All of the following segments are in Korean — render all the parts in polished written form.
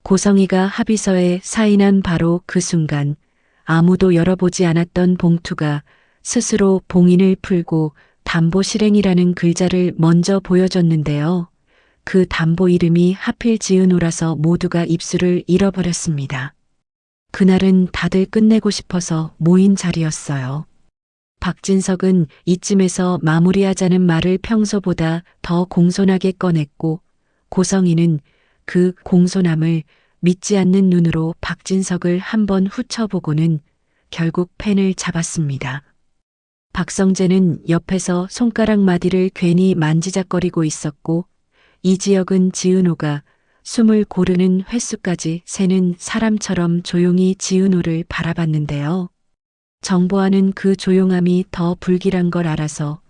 고성이가 합의서에 사인한 바로 그 순간 아무도 열어보지 않았던 봉투가 스스로 봉인을 풀고 담보 실행이라는 글자를 먼저 보여줬는데요. 그 담보 이름이 하필 지은호라서 모두가 입술을 잃어버렸습니다. 그날은 다들 끝내고 싶어서 모인 자리였어요. 박진석은 이쯤에서 마무리하자는 말을 평소보다 더 공손하게 꺼냈고, 고성이는 그 공손함을 믿지 않는 눈으로 박진석을 한번 훑어보고는 결국 펜을 잡았습니다. 박성재는 옆에서 손가락 마디를 괜히 만지작거리고 있었고, 이지혁은 지은호가 숨을 고르는 횟수까지 세는 사람처럼 조용히 지은호를 바라봤는데요. 정보아는 그 조용함이 더 불길한 걸 알아서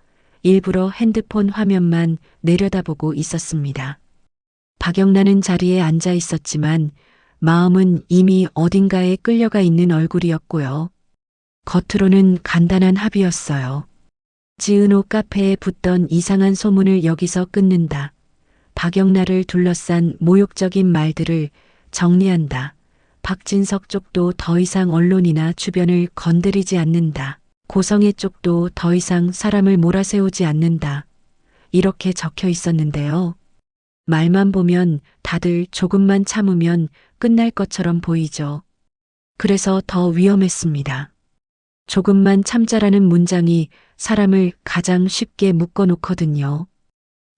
일부러 핸드폰 화면만 내려다보고 있었습니다. 박영란은 자리에 앉아 있었지만 마음은 이미 어딘가에 끌려가 있는 얼굴이었고요. 겉으로는 간단한 합의였어요. 지은호 카페에 붙던 이상한 소문을 여기서 끊는다. 박영란을 둘러싼 모욕적인 말들을 정리한다. 박진석 쪽도 더 이상 언론이나 주변을 건드리지 않는다. 고성의 쪽도 더 이상 사람을 몰아세우지 않는다. 이렇게 적혀 있었는데요. 말만 보면 다들 조금만 참으면 끝날 것처럼 보이죠. 그래서 더 위험했습니다. 조금만 참자라는 문장이 사람을 가장 쉽게 묶어놓거든요.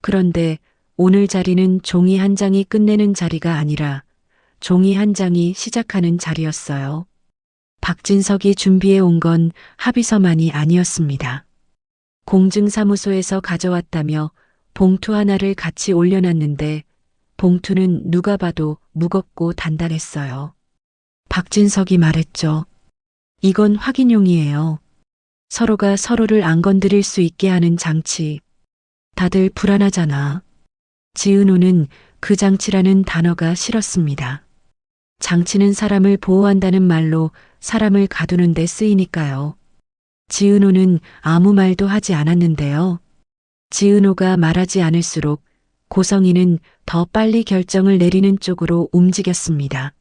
그런데 오늘 자리는 종이 한 장이 끝내는 자리가 아니라 종이 한 장이 시작하는 자리였어요. 박진석이 준비해 온 건 합의서만이 아니었습니다. 공증사무소에서 가져왔다며 봉투 하나를 같이 올려놨는데 봉투는 누가 봐도 무겁고 단단했어요. 박진석이 말했죠. 이건 확인용이에요. 서로가 서로를 안 건드릴 수 있게 하는 장치. 다들 불안하잖아. 지은호는 그 장치라는 단어가 싫었습니다. 장치는 사람을 보호한다는 말로 사람을 가두는 데 쓰이니까요. 지은호는 아무 말도 하지 않았는데요. 지은호가 말하지 않을수록 고성이는 더 빨리 결정을 내리는 쪽으로 움직였습니다.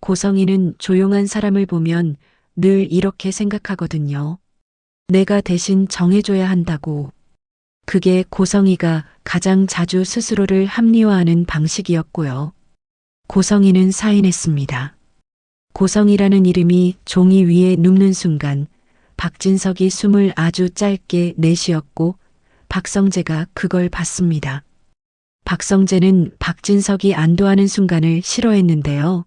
고성이는 조용한 사람을 보면 늘 이렇게 생각하거든요. 내가 대신 정해줘야 한다고. 그게 고성이가 가장 자주 스스로를 합리화하는 방식이었고요. 고성이는 사인했습니다. 고성이라는 이름이 종이 위에 눕는 순간 박진석이 숨을 아주 짧게 내쉬었고 박성재가 그걸 봤습니다. 박성재는 박진석이 안도하는 순간을 싫어했는데요.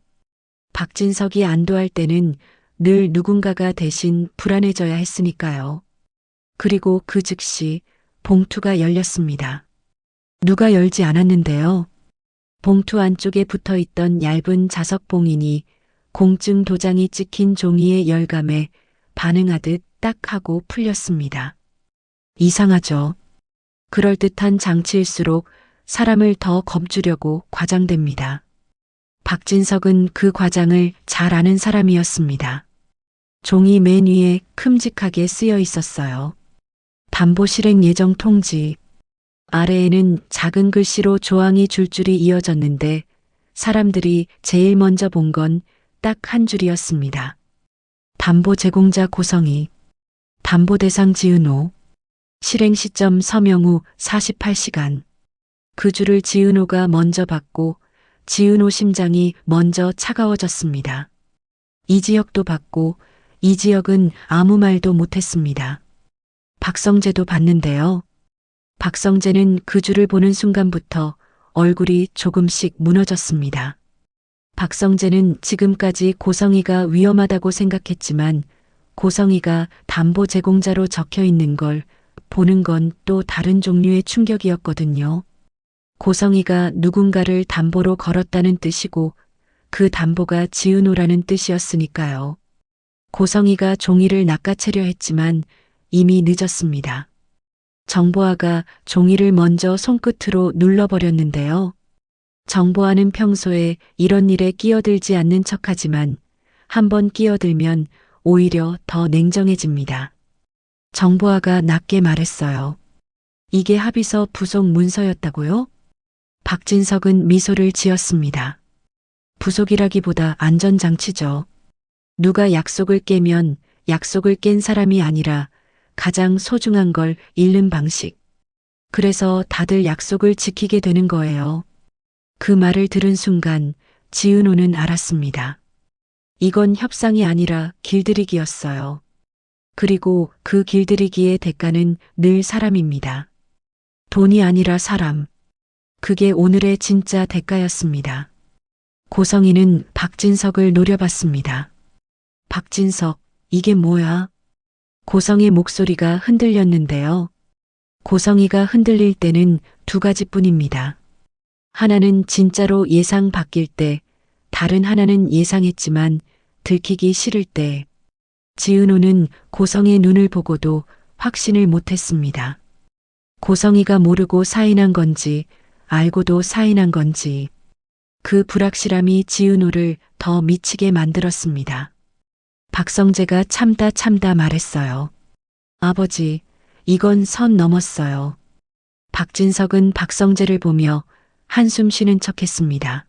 박진석이 안도할 때는 늘 누군가가 대신 불안해져야 했으니까요. 그리고 그 즉시 봉투가 열렸습니다. 누가 열지 않았는데요. 봉투 안쪽에 붙어있던 얇은 자석 봉인이 공증 도장이 찍힌 종이의 열감에 반응하듯 딱 하고 풀렸습니다. 이상하죠. 그럴듯한 장치일수록 사람을 더 겁주려고 과장됩니다. 박진석은 그 과장을 잘 아는 사람이었습니다. 종이 맨 위에 큼직하게 쓰여 있었어요. 담보 실행 예정 통지. 아래에는 작은 글씨로 조항이 줄줄이 이어졌는데 사람들이 제일 먼저 본 건 딱 한 줄이었습니다. 담보 제공자 고성이, 담보 대상 지은호, 실행 시점 서명 후 48시간. 그 줄을 지은호가 먼저 받고 지은호 심장이 먼저 차가워졌습니다. 이지혁도 받고 이지혁은 아무 말도 못했습니다. 박성재도 봤는데요. 박성재는 그 줄을 보는 순간부터 얼굴이 조금씩 무너졌습니다. 박성재는 지금까지 고성이가 위험하다고 생각했지만 고성이가 담보 제공자로 적혀 있는 걸 보는 건 또 다른 종류의 충격이었거든요. 고성이가 누군가를 담보로 걸었다는 뜻이고 그 담보가 지은호라는 뜻이었으니까요. 고성이가 종이를 낚아채려 했지만 이미 늦었습니다. 정보아가 종이를 먼저 손끝으로 눌러버렸는데요. 정보아는 평소에 이런 일에 끼어들지 않는 척하지만 한번 끼어들면 오히려 더 냉정해집니다. 정보아가 낮게 말했어요. 이게 합의서 부속 문서였다고요? 박진석은 미소를 지었습니다. 부속이라기보다 안전장치죠. 누가 약속을 깨면 약속을 깬 사람이 아니라 가장 소중한 걸 잃는 방식. 그래서 다들 약속을 지키게 되는 거예요. 그 말을 들은 순간 지은호는 알았습니다. 이건 협상이 아니라 길들이기였어요. 그리고 그 길들이기의 대가는 늘 사람입니다. 돈이 아니라 사람. 그게 오늘의 진짜 대가였습니다. 고성이는 박진석을 노려봤습니다. 박진석, 이게 뭐야? 고성의 목소리가 흔들렸는데요. 고성이가 흔들릴 때는 두 가지뿐입니다. 하나는 진짜로 예상 바뀔 때, 다른 하나는 예상했지만 들키기 싫을 때. 지은호는 고성의 눈을 보고도 확신을 못했습니다. 고성이가 모르고 사인한 건지, 알고도 사인한 건지. 그 불확실함이 지은호를 더 미치게 만들었습니다. 박성재가 참다 말했어요. 아버지, 이건 선 넘었어요. 박진석은 박성재를 보며 한숨 쉬는 척했습니다.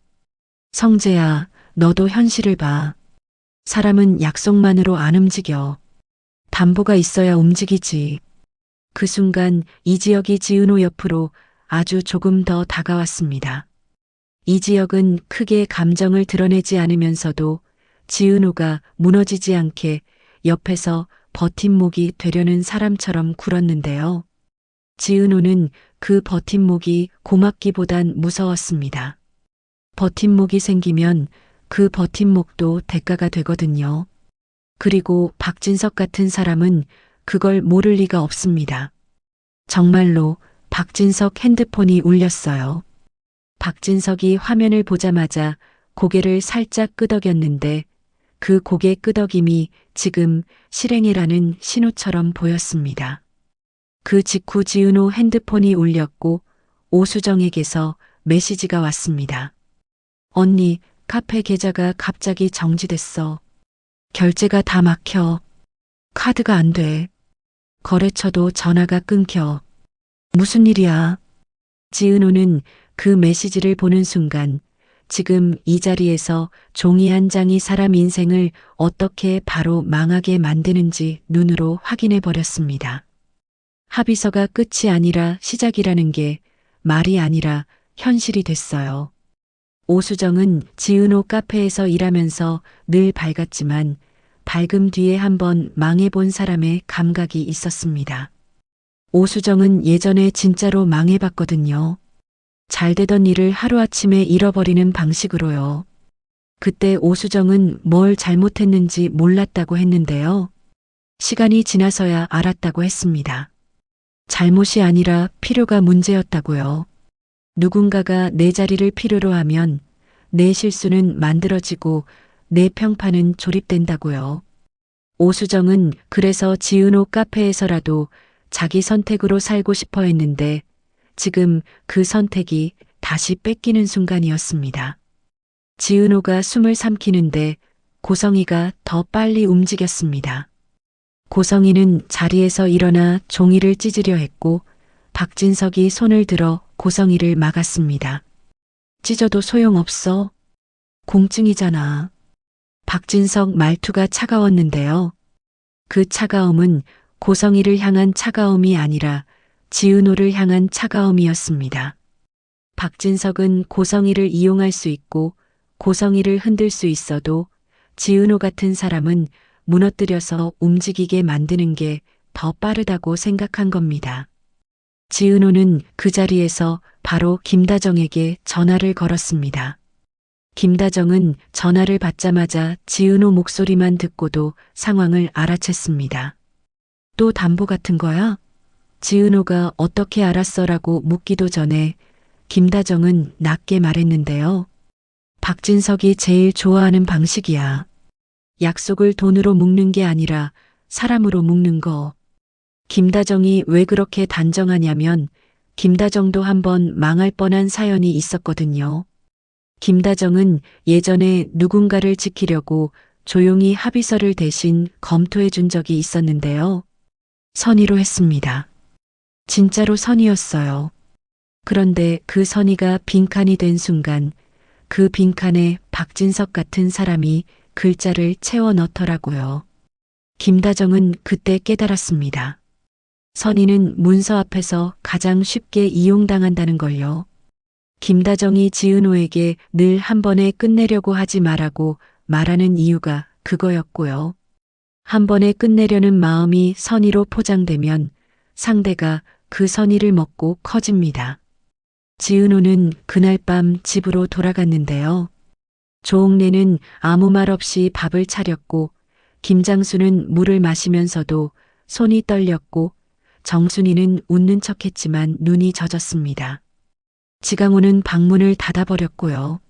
성재야, 너도 현실을 봐. 사람은 약속만으로 안 움직여. 담보가 있어야 움직이지. 그 순간 이지혁이 지은호 옆으로 아주 조금 더 다가왔습니다. 이지혁은 크게 감정을 드러내지 않으면서도 지은호가 무너지지 않게 옆에서 버팀목이 되려는 사람처럼 굴었는데요. 지은호는 그 버팀목이 고맙기보단 무서웠습니다. 버팀목이 생기면 그 버팀목도 대가가 되거든요. 그리고 박진석 같은 사람은 그걸 모를 리가 없습니다. 정말로 박진석 핸드폰이 울렸어요. 박진석이 화면을 보자마자 고개를 살짝 끄덕였는데 그 고개 끄덕임이 지금 실행이라는 신호처럼 보였습니다. 그 직후 지은호 핸드폰이 울렸고 오수정에게서 메시지가 왔습니다. 언니, 카페 계좌가 갑자기 정지됐어. 결제가 다 막혀. 카드가 안 돼. 거래처도 전화가 끊겨. 무슨 일이야? 지은호는 그 메시지를 보는 순간 지금 이 자리에서 종이 한 장이 사람 인생을 어떻게 바로 망하게 만드는지 눈으로 확인해 버렸습니다. 합의서가 끝이 아니라 시작이라는 게 말이 아니라 현실이 됐어요. 오수정은 지은호 카페에서 일하면서 늘 밝았지만 밝음 뒤에 한번 망해본 사람의 감각이 있었습니다. 오수정은 예전에 진짜로 망해봤거든요. 잘 되던 일을 하루아침에 잃어버리는 방식으로요. 그때 오수정은 뭘 잘못했는지 몰랐다고 했는데요. 시간이 지나서야 알았다고 했습니다. 잘못이 아니라 필요가 문제였다고요. 누군가가 내 자리를 필요로 하면 내 실수는 만들어지고 내 평판은 조립된다고요. 오수정은 그래서 지은호 카페에서라도 자기 선택으로 살고 싶어 했는데 지금 그 선택이 다시 뺏기는 순간이었습니다. 지은호가 숨을 삼키는데 고성이가 더 빨리 움직였습니다. 고성이는 자리에서 일어나 종이를 찢으려 했고 박진석이 손을 들어 고성이를 막았습니다. 찢어도 소용없어. 공증이잖아. 박진석 말투가 차가웠는데요. 그 차가움은 고성이를 향한 차가움이 아니라 지은호를 향한 차가움이었습니다. 박진석은 고성이를 이용할 수 있고 고성이를 흔들 수 있어도 지은호 같은 사람은 무너뜨려서 움직이게 만드는 게 더 빠르다고 생각한 겁니다. 지은호는 그 자리에서 바로 김다정에게 전화를 걸었습니다. 김다정은 전화를 받자마자 지은호 목소리만 듣고도 상황을 알아챘습니다. 또 담보 같은 거야? 지은호가 어떻게 알았어라고 묻기도 전에 김다정은 낮게 말했는데요. 박진석이 제일 좋아하는 방식이야. 약속을 돈으로 묶는 게 아니라 사람으로 묶는 거. 김다정이 왜 그렇게 단정하냐면 김다정도 한번 망할 뻔한 사연이 있었거든요. 김다정은 예전에 누군가를 지키려고 조용히 합의서를 대신 검토해 준 적이 있었는데요. 선의로 했습니다. 진짜로 선의였어요. 그런데 그 선의가 빈칸이 된 순간 그 빈칸에 박진석 같은 사람이 글자를 채워 넣더라고요. 김다정은 그때 깨달았습니다. 선의는 문서 앞에서 가장 쉽게 이용당한다는 걸요. 김다정이 지은호에게 늘 한 번에 끝내려고 하지 말라고 말하는 이유가 그거였고요. 한 번에 끝내려는 마음이 선의로 포장되면 상대가 그 선의를 먹고 커집니다. 지은호는 그날 밤 집으로 돌아갔는데요. 조옥래는 아무 말 없이 밥을 차렸고 김장수는 물을 마시면서도 손이 떨렸고 정순이는 웃는 척했지만 눈이 젖었습니다. 지강호는 방문을 닫아버렸고요.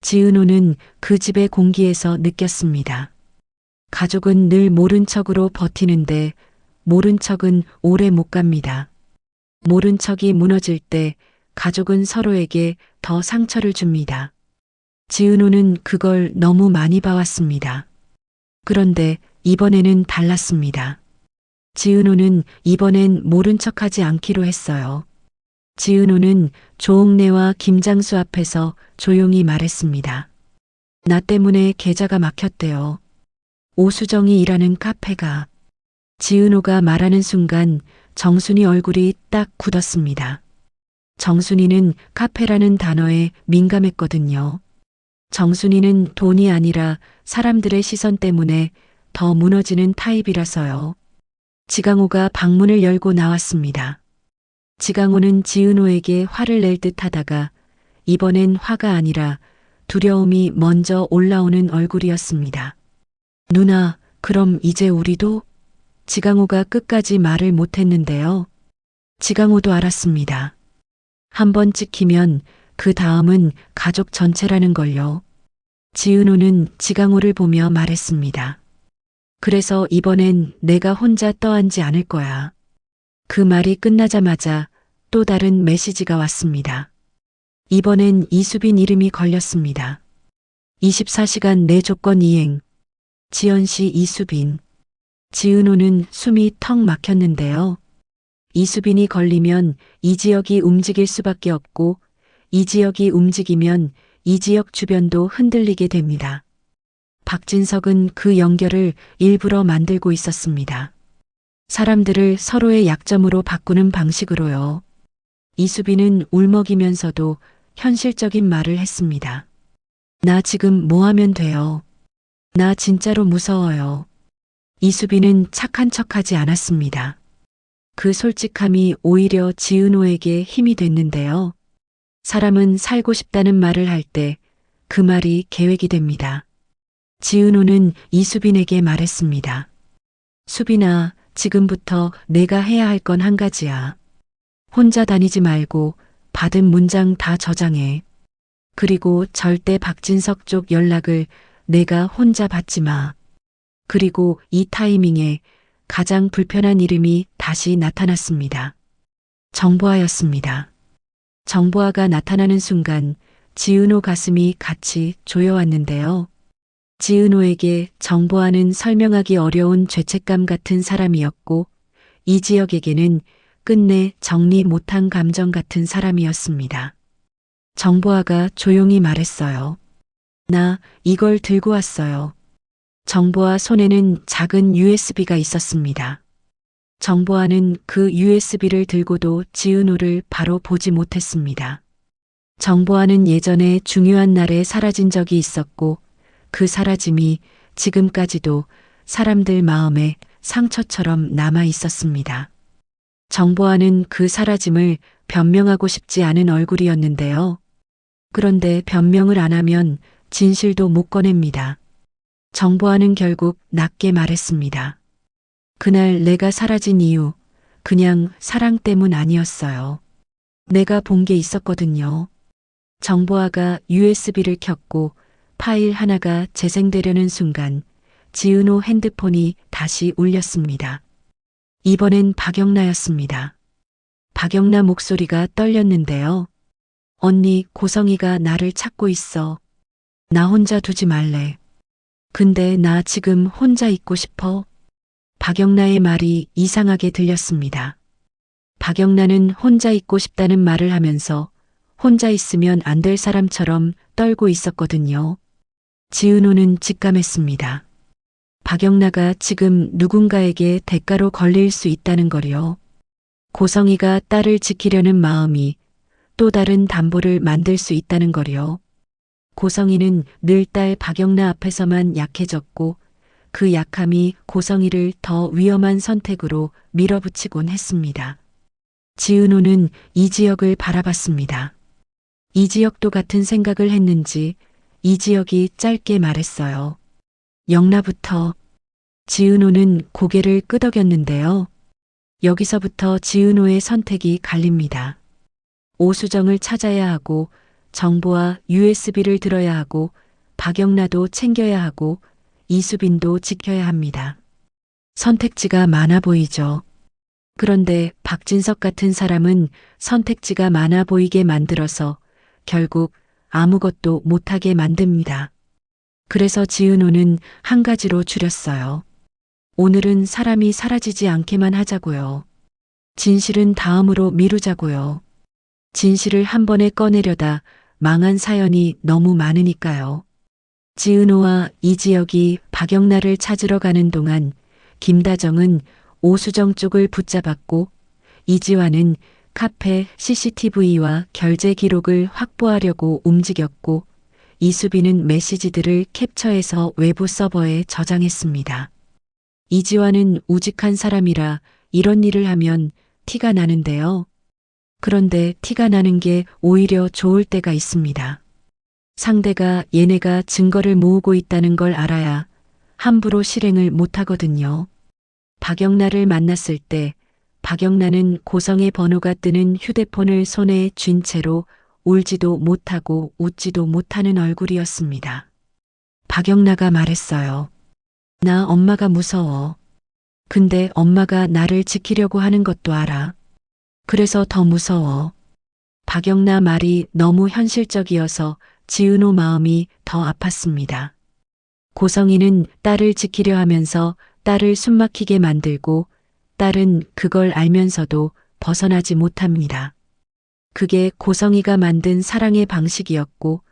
지은호는 그 집의 공기에서 느꼈습니다. 가족은 늘 모른 척으로 버티는데 모른 척은 오래 못 갑니다. 모른 척이 무너질 때 가족은 서로에게 더 상처를 줍니다. 지은호는 그걸 너무 많이 봐왔습니다. 그런데 이번에는 달랐습니다. 지은호는 이번엔 모른 척하지 않기로 했어요. 지은호는 조옥래와 김장수 앞에서 조용히 말했습니다. 나 때문에 계좌가 막혔대요. 오수정이 일하는 카페가. 지은호가 말하는 순간 정순이 얼굴이 딱 굳었습니다. 정순이는 카페라는 단어에 민감했거든요. 정순이는 돈이 아니라 사람들의 시선 때문에 더 무너지는 타입이라서요. 지강호가 방문을 열고 나왔습니다. 지강호는 지은호에게 화를 낼 듯 하다가 이번엔 화가 아니라 두려움이 먼저 올라오는 얼굴이었습니다. 누나, 그럼 이제 우리도? 지강호가 끝까지 말을 못했는데요. 지강호도 알았습니다. 한 번 찍히면 그 다음은 가족 전체라는 걸요. 지은호는 지강호를 보며 말했습니다. 그래서 이번엔 내가 혼자 떠안지 않을 거야. 그 말이 끝나자마자 또 다른 메시지가 왔습니다. 이번엔 이수빈 이름이 걸렸습니다. 24시간 내 조건 이행. 지연시 이수빈. 지은호는 숨이 턱 막혔는데요. 이수빈이 걸리면 이 지역이 움직일 수밖에 없고 이 지역이 움직이면 이 지역 주변도 흔들리게 됩니다. 박진석은 그 연결을 일부러 만들고 있었습니다. 사람들을 서로의 약점으로 바꾸는 방식으로요. 이수빈은 울먹이면서도 현실적인 말을 했습니다. 나 지금 뭐 하면 돼요? 나 진짜로 무서워요. 이수빈은 착한 척하지 않았습니다. 그 솔직함이 오히려 지은호에게 힘이 됐는데요. 사람은 살고 싶다는 말을 할 때 그 말이 계획이 됩니다. 지은호는 이수빈에게 말했습니다. 수빈아, 지금부터 내가 해야 할 건 한 가지야. 혼자 다니지 말고 받은 문장 다 저장해. 그리고 절대 박진석 쪽 연락을 내가 혼자 받지 마. 그리고 이 타이밍에 가장 불편한 이름이 다시 나타났습니다. 정보아였습니다. 정보아가 나타나는 순간 지은호 가슴이 같이 조여왔는데요. 지은호에게 정보아는 설명하기 어려운 죄책감 같은 사람이었고 이 지역에게는 끝내 정리 못한 감정 같은 사람이었습니다. 정보아가 조용히 말했어요. 나 이걸 들고 왔어요. 정보아 손에는 작은 USB가 있었습니다. 정보아는 그 USB를 들고도 지은호를 바로 보지 못했습니다. 정보아는 예전에 중요한 날에 사라진 적이 있었고 그 사라짐이 지금까지도 사람들 마음에 상처처럼 남아 있었습니다. 정보아는 그 사라짐을 변명하고 싶지 않은 얼굴이었는데요. 그런데 변명을 안 하면 진실도 못 꺼냅니다. 정보아는 결국 낮게 말했습니다. 그날 내가 사라진 이유, 그냥 사랑 때문 아니었어요. 내가 본 게 있었거든요. 정보아가 USB를 켰고 파일 하나가 재생되려는 순간 지은호 핸드폰이 다시 울렸습니다. 이번엔 박영나였습니다. 박영나 목소리가 떨렸는데요. 언니, 고성이가 나를 찾고 있어. 나 혼자 두지 말래. 근데 나 지금 혼자 있고 싶어. 박영나의 말이 이상하게 들렸습니다. 박영나는 혼자 있고 싶다는 말을 하면서 혼자 있으면 안 될 사람처럼 떨고 있었거든요. 지은호는 직감했습니다. 박영나가 지금 누군가에게 대가로 걸릴 수 있다는 거요. 고성이가 딸을 지키려는 마음이 또 다른 담보를 만들 수 있다는 거요. 고성이는 늘 딸 박영나 앞에서만 약해졌고 그 약함이 고성이를 더 위험한 선택으로 밀어붙이곤 했습니다. 지은호는 이지혁을 바라봤습니다. 이지혁도 같은 생각을 했는지 이지혁이 짧게 말했어요. 영나부터. 지은호는 고개를 끄덕였는데요. 여기서부터 지은호의 선택이 갈립니다. 오수정을 찾아야 하고 정보와 USB를 들어야 하고 박영나도 챙겨야 하고 이수빈도 지켜야 합니다. 선택지가 많아 보이죠. 그런데 박진석 같은 사람은 선택지가 많아 보이게 만들어서 결국 아무것도 못하게 만듭니다. 그래서 지은호는 한 가지로 줄였어요. 오늘은 사람이 사라지지 않게만 하자고요. 진실은 다음으로 미루자고요. 진실을 한 번에 꺼내려다 망한 사연이 너무 많으니까요. 지은호와 이지혁이 박영나를 찾으러 가는 동안 김다정은 오수정 쪽을 붙잡았고 이지환은 카페 CCTV와 결제 기록을 확보하려고 움직였고 이수빈은 메시지들을 캡처해서 외부 서버에 저장했습니다. 이지환은 우직한 사람이라 이런 일을 하면 티가 나는데요. 그런데 티가 나는 게 오히려 좋을 때가 있습니다. 상대가 얘네가 증거를 모으고 있다는 걸 알아야 함부로 실행을 못하거든요. 박영나를 만났을 때 박영나는 고성의 번호가 뜨는 휴대폰을 손에 쥔 채로 울지도 못하고 웃지도 못하는 얼굴이었습니다. 박영나가 말했어요. 나 엄마가 무서워. 근데 엄마가 나를 지키려고 하는 것도 알아. 그래서 더 무서워. 박영나 말이 너무 현실적이어서 지은호 마음이 더 아팠습니다. 고성이는 딸을 지키려 하면서 딸을 숨막히게 만들고 딸은 그걸 알면서도 벗어나지 못합니다. 그게 고성이가 만든 사랑의 방식이었고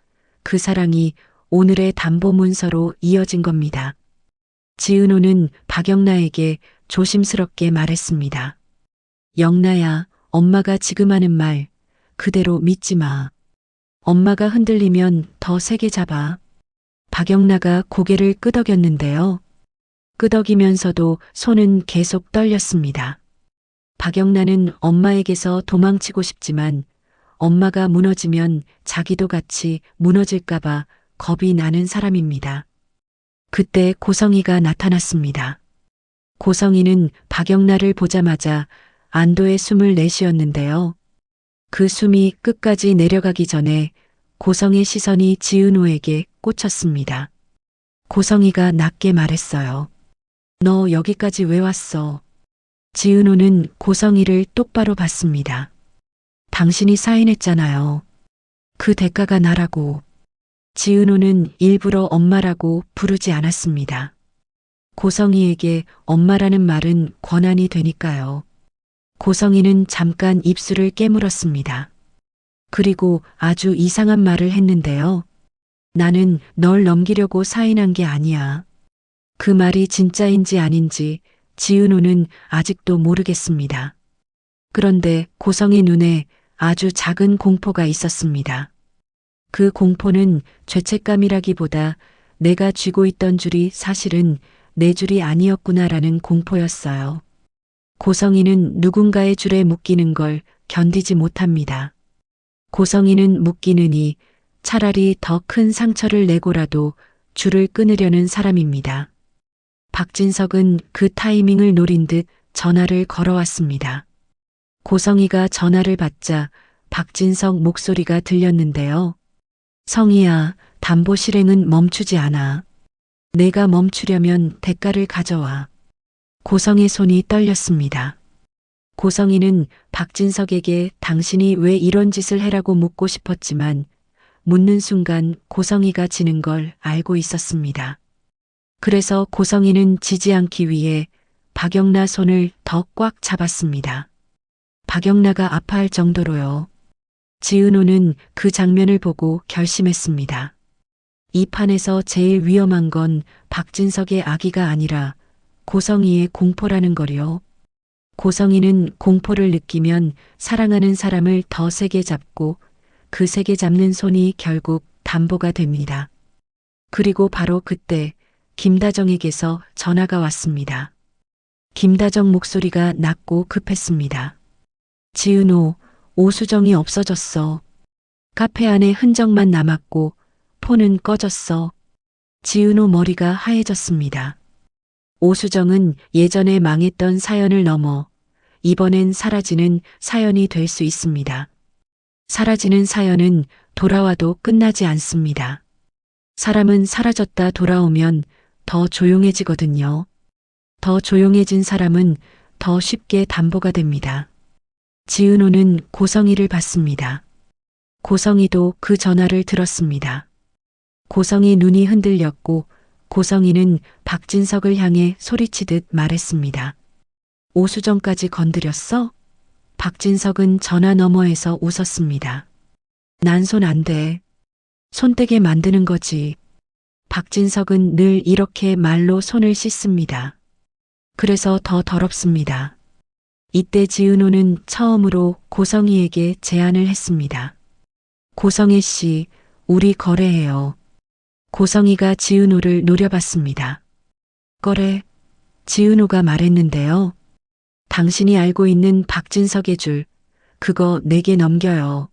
그 사랑이 오늘의 담보 문서로 이어진 겁니다. 지은호는 박영나에게 조심스럽게 말했습니다. 영나야, 엄마가 지금 하는 말 그대로 믿지 마. 엄마가 흔들리면 더 세게 잡아. 박영나가 고개를 끄덕였는데요. 끄덕이면서도 손은 계속 떨렸습니다. 박영나는 엄마에게서 도망치고 싶지만 엄마가 무너지면 자기도 같이 무너질까봐 겁이 나는 사람입니다. 그때 고성이가 나타났습니다. 고성이는 박영나를 보자마자 안도의 숨을 내쉬었는데요. 그 숨이 끝까지 내려가기 전에 고성의 시선이 지은호에게 꽂혔습니다. 고성이가 낮게 말했어요. 너 여기까지 왜 왔어? 지은호는 고성이를 똑바로 봤습니다. 당신이 사인했잖아요. 그 대가가 나라고. 지은호는 일부러 엄마라고 부르지 않았습니다. 고성이에게 엄마라는 말은 권한이 되니까요. 고성이는 잠깐 입술을 깨물었습니다. 그리고 아주 이상한 말을 했는데요. 나는 널 넘기려고 사인한 게 아니야. 그 말이 진짜인지 아닌지 지은호는 아직도 모르겠습니다. 그런데 고성이 눈에 아주 작은 공포가 있었습니다. 그 공포는 죄책감이라기보다 내가 쥐고 있던 줄이 사실은 내 줄이 아니었구나라는 공포였어요. 고성이는 누군가의 줄에 묶이는 걸 견디지 못합니다. 고성이는 묶이느니 차라리 더 큰 상처를 내고라도 줄을 끊으려는 사람입니다. 박진석은 그 타이밍을 노린 듯 전화를 걸어왔습니다. 고성이가 전화를 받자 박진석 목소리가 들렸는데요. 성희야, 담보 실행은 멈추지 않아. 내가 멈추려면 대가를 가져와. 고성의 손이 떨렸습니다. 고성이는 박진석에게 당신이 왜 이런 짓을 해라고 묻고 싶었지만 묻는 순간 고성이가 지는 걸 알고 있었습니다. 그래서 고성이는 지지 않기 위해 박영나 손을 더 꽉 잡았습니다. 박영나가 아파할 정도로요. 지은호는 그 장면을 보고 결심했습니다. 이 판에서 제일 위험한 건 박진석의 아기가 아니라 고성이의 공포라는 거요. 고성이는 공포를 느끼면 사랑하는 사람을 더 세게 잡고 그 세게 잡는 손이 결국 담보가 됩니다. 그리고 바로 그때 김다정에게서 전화가 왔습니다. 김다정 목소리가 낮고 급했습니다. 지은호, 오수정이 없어졌어. 카페 안에 흔적만 남았고 폰은 꺼졌어. 지은호 머리가 하얘졌습니다. 오수정은 예전에 망했던 사연을 넘어 이번엔 사라지는 사연이 될 수 있습니다. 사라지는 사연은 돌아와도 끝나지 않습니다. 사람은 사라졌다 돌아오면 더 조용해지거든요. 더 조용해진 사람은 더 쉽게 담보가 됩니다. 지은호는 고성이를 받습니다. 고성이도 그 전화를 들었습니다. 고성이 눈이 흔들렸고 고성이는 박진석을 향해 소리치듯 말했습니다. 오수정까지 건드렸어? 박진석은 전화 너머에서 웃었습니다. 난 손 안 대. 손대게 만드는 거지. 박진석은 늘 이렇게 말로 손을 씻습니다. 그래서 더 더럽습니다. 이때 지은호는 처음으로 고성이에게 제안을 했습니다. 고성애 씨, 우리 거래해요. 고성이가 지은호를 노려봤습니다. 거래? 지은호가 말했는데요. 당신이 알고 있는 박진석의 줄, 그거 내게 넘겨요.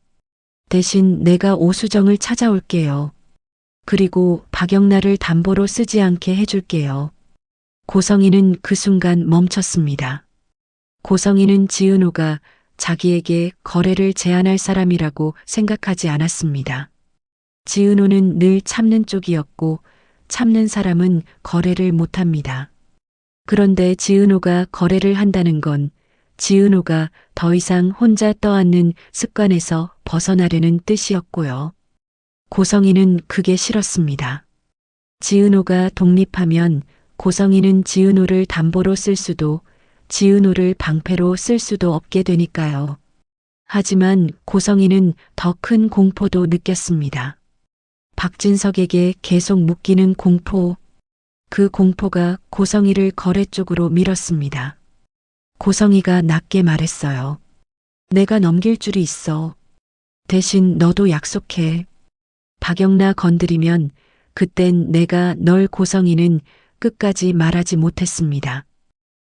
대신 내가 오수정을 찾아올게요. 그리고 박영란을 담보로 쓰지 않게 해줄게요. 고성이는 그 순간 멈췄습니다. 고성이는 지은호가 자기에게 거래를 제안할 사람이라고 생각하지 않았습니다. 지은호는 늘 참는 쪽이었고 참는 사람은 거래를 못합니다. 그런데 지은호가 거래를 한다는 건 지은호가 더 이상 혼자 떠안는 습관에서 벗어나려는 뜻이었고요. 고성이는 그게 싫었습니다. 지은호가 독립하면 고성이는 지은호를 담보로 쓸 수도 지은호를 방패로 쓸 수도 없게 되니까요. 하지만 고성이는 더 큰 공포도 느꼈습니다. 박진석에게 계속 묶이는 공포. 그 공포가 고성이를 거래 쪽으로 밀었습니다. 고성이가 낮게 말했어요. 내가 넘길 줄이 있어. 대신 너도 약속해. 박영란 건드리면 그땐 내가 널 고성이는 끝까지 말하지 못했습니다.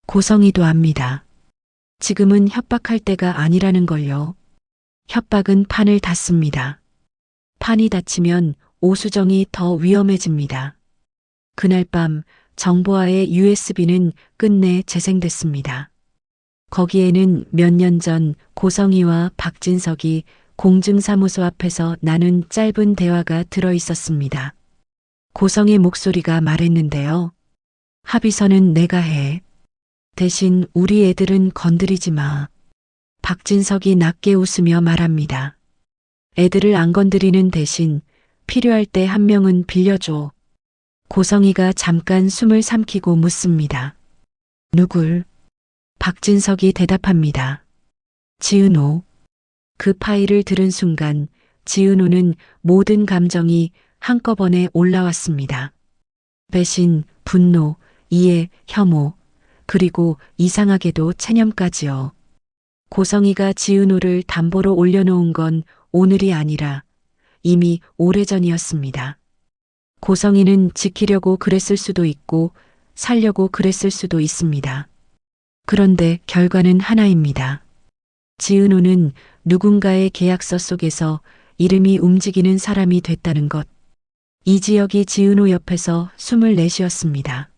고성이도 압니다. 지금은 협박할 때가 아니라는 걸요. 협박은 판을 닫습니다. 판이 닫히면 오수정이 더 위험해집니다. 그날 밤 정보화의 USB는 끝내 재생됐습니다. 거기에는 몇 년 전 고성이와 박진석이 공증사무소 앞에서 나눈 짧은 대화가 들어 있었습니다. 고성의 목소리가 말했는데요. 합의서는 내가 해. 대신 우리 애들은 건드리지 마. 박진석이 낮게 웃으며 말합니다. 애들을 안 건드리는 대신 필요할 때 한 명은 빌려줘. 고성이가 잠깐 숨을 삼키고 묻습니다. 누굴? 박진석이 대답합니다. 지은호. 그 파일을 들은 순간 지은호는 모든 감정이 한꺼번에 올라왔습니다. 배신, 분노, 이해, 혐오, 그리고 이상하게도 체념까지요. 고성이가 지은호를 담보로 올려놓은 건 오늘이 아니라 이미 오래전이었습니다. 고성이는 지키려고 그랬을 수도 있고 살려고 그랬을 수도 있습니다. 그런데 결과는 하나입니다. 지은호는 누군가의 계약서 속에서 이름이 움직이는 사람이 됐다는 것. 이지혁이 지은호 옆에서 숨을 내쉬었습니다.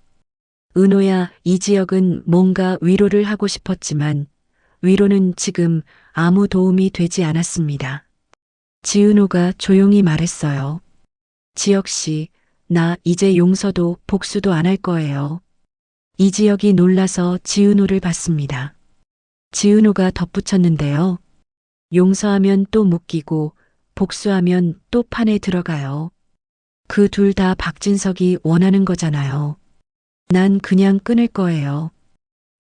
은호야, 이지혁은 뭔가 위로를 하고 싶었지만 위로는 지금 아무 도움이 되지 않았습니다. 지은호가 조용히 말했어요. 지혁 씨, 나 이제 용서도 복수도 안 할 거예요. 이지혁이 놀라서 지은호를 봤습니다. 지은호가 덧붙였는데요. 용서하면 또 묶이고 복수하면 또 판에 들어가요. 그 둘 다 박진석이 원하는 거잖아요. 난 그냥 끊을 거예요.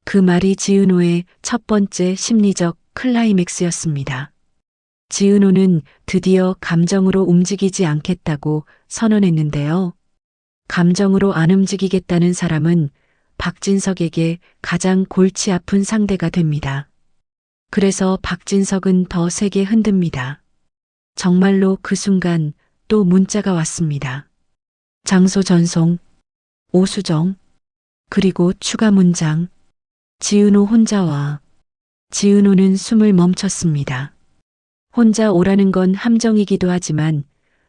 그 말이 지은호의 첫 번째 심리적 클라이맥스였습니다. 지은호는 드디어 감정으로 움직이지 않겠다고 선언했는데요. 감정으로 안 움직이겠다는 사람은 박진석에게 가장 골치 아픈 상대가 됩니다. 그래서 박진석은 더 세게 흔듭니다. 정말로 그 순간 또 문자가 왔습니다. 장소 전송, 오수정, 그리고 추가 문장, 지은호 혼자 와. 지은호는 숨을 멈췄습니다. 혼자 오라는 건 함정이기도 하지만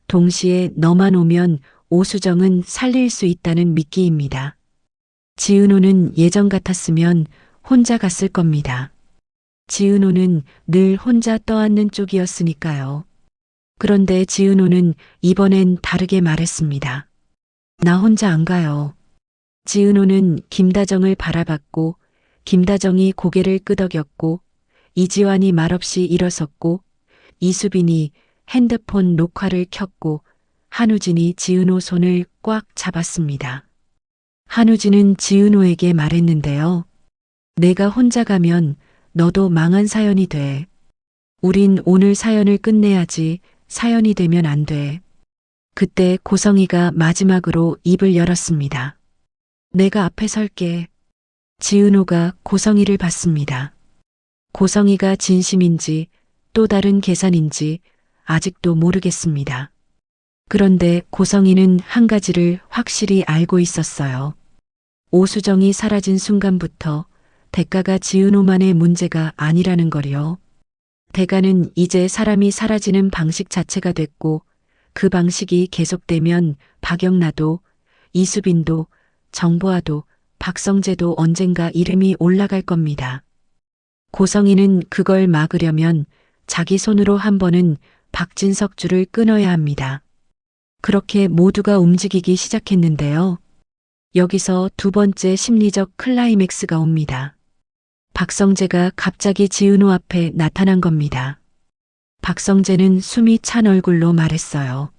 동시에 너만 오면 오수정은 살릴 수 있다는 미끼입니다. 지은호는 예전 같았으면 혼자 갔을 겁니다. 지은호는 늘 혼자 떠안는 쪽이었으니까요. 그런데 지은호는 이번엔 다르게 말했습니다. 나 혼자 안 가요. 지은호는 김다정을 바라봤고 김다정이 고개를 끄덕였고 이지환이 말없이 일어섰고 이수빈이 핸드폰 녹화를 켰고 한우진이 지은호 손을 꽉 잡았습니다. 한우진은 지은호에게 말했는데요. 내가 혼자 가면 너도 망한 사연이 돼. 우린 오늘 사연을 끝내야지 사연이 되면 안 돼. 그때 고성이가 마지막으로 입을 열었습니다. 내가 앞에 설게. 지은호가 고성이를 봤습니다. 고성이가 진심인지 또 다른 계산인지 아직도 모르겠습니다. 그런데 고성이는 한 가지를 확실히 알고 있었어요. 오수정이 사라진 순간부터 대가가 지은호만의 문제가 아니라는 거요. 대가는 이제 사람이 사라지는 방식 자체가 됐고 그 방식이 계속되면 박영나도 이수빈도 정보아도 박성재도 언젠가 이름이 올라갈 겁니다. 고성이는 그걸 막으려면 자기 손으로 한 번은 박진석 줄을 끊어야 합니다. 그렇게 모두가 움직이기 시작했는데요. 여기서 두 번째 심리적 클라이맥스가 옵니다. 박성재가 갑자기 지은호 앞에 나타난 겁니다. 박성재는 숨이 찬 얼굴로 말했어요.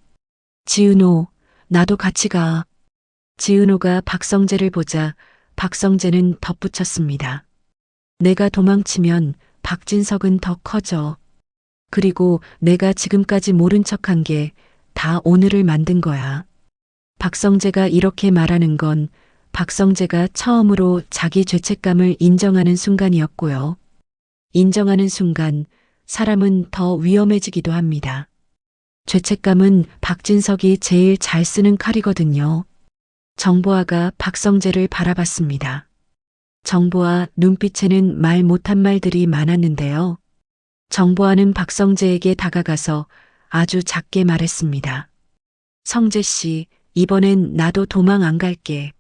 지은호, 나도 같이 가. 지은호가 박성재를 보자 박성재는 덧붙였습니다. 내가 도망치면 박진석은 더 커져. 그리고 내가 지금까지 모른 척한 게 다 오늘을 만든 거야. 박성재가 이렇게 말하는 건 박성재가 처음으로 자기 죄책감을 인정하는 순간이었고요. 인정하는 순간 사람은 더 위험해지기도 합니다. 죄책감은 박진석이 제일 잘 쓰는 칼이거든요. 정보아가 박성재를 바라봤습니다. 정보아 눈빛에는 말 못한 말들이 많았는데요. 정보아는 박성재에게 다가가서 아주 작게 말했습니다. 성재 씨, 이번엔 나도 도망 안 갈게.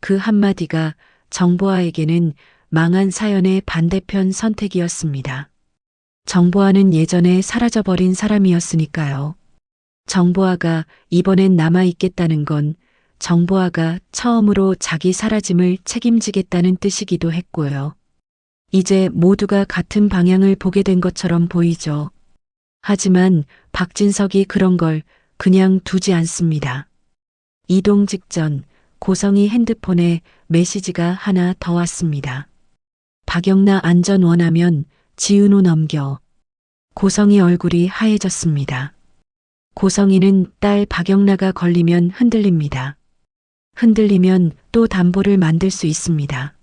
그 한마디가 정보아에게는 망한 사연의 반대편 선택이었습니다. 정보아는 예전에 사라져버린 사람이었으니까요. 정보아가 이번엔 남아있겠다는 건 정보아가 처음으로 자기 사라짐을 책임지겠다는 뜻이기도 했고요. 이제 모두가 같은 방향을 보게 된 것처럼 보이죠. 하지만 박진석이 그런 걸 그냥 두지 않습니다. 이동 직전 고성이 핸드폰에 메시지가 하나 더 왔습니다. 박영나 안전 원하면 지은호 넘겨. 고성이 얼굴이 하얘졌습니다. 고성이는 딸 박영나가 걸리면 흔들립니다. 흔들리면 또 담보를 만들 수 있습니다.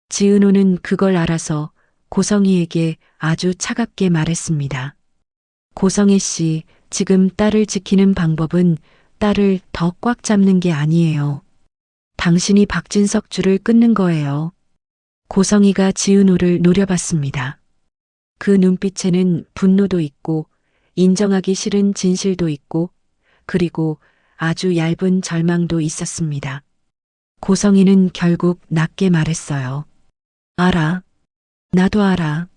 지은호는 그걸 알아서 고성이에게 아주 차갑게 말했습니다. 고성애 씨, 지금 딸을 지키는 방법은 딸을 더 꽉 잡는 게 아니에요. 당신이 박진석 줄을 끊는 거예요. 고성이가 지은호를 노려봤습니다. 그 눈빛에는 분노도 있고 인정하기 싫은 진실도 있고 그리고 아주 얇은 절망도 있었습니다. 고성이는 결국 낮게 말했어요. 알아. 나도 알아.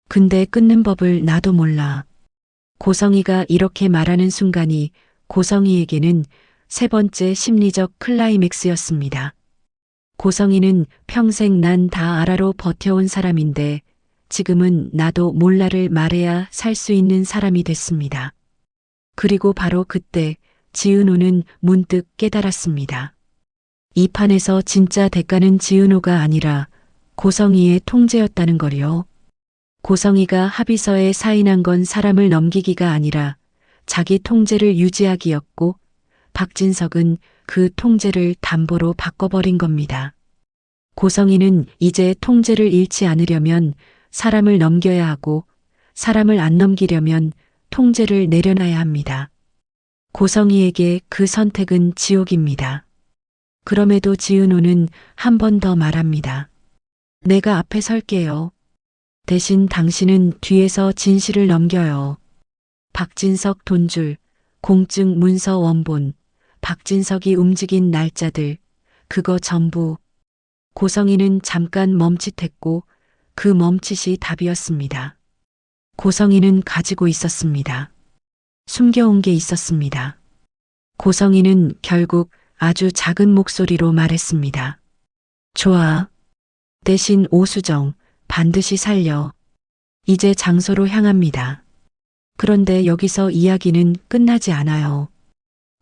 근데 끊는 법을 나도 몰라. 고성이가 이렇게 말하는 순간이 고성이에게는 세 번째 심리적 클라이맥스였습니다. 고성이는 평생 난 다 알아로 버텨온 사람인데 지금은 나도 몰라를 말해야 살 수 있는 사람이 됐습니다. 그리고 바로 그때 지은호는 문득 깨달았습니다. 이 판에서 진짜 대가는 지은호가 아니라 고성이의 통제였다는 거요. 고성이가 합의서에 사인한 건 사람을 넘기기가 아니라 자기 통제를 유지하기였고 박진석은 그 통제를 담보로 바꿔버린 겁니다. 고성이는 이제 통제를 잃지 않으려면 사람을 넘겨야 하고 사람을 안 넘기려면 통제를 내려놔야 합니다. 고성이에게 그 선택은 지옥입니다. 그럼에도 지은호는 한 번 더 말합니다. 내가 앞에 설게요. 대신 당신은 뒤에서 진실을 넘겨요. 박진석 돈줄, 공증 문서 원본, 박진석이 움직인 날짜들, 그거 전부. 고성이는 잠깐 멈칫했고 그 멈칫이 답이었습니다. 고성이는 가지고 있었습니다. 숨겨온 게 있었습니다. 고성이는 결국 아주 작은 목소리로 말했습니다. 좋아. 대신 오수정 반드시 살려. 이제 장소로 향합니다. 그런데 여기서 이야기는 끝나지 않아요.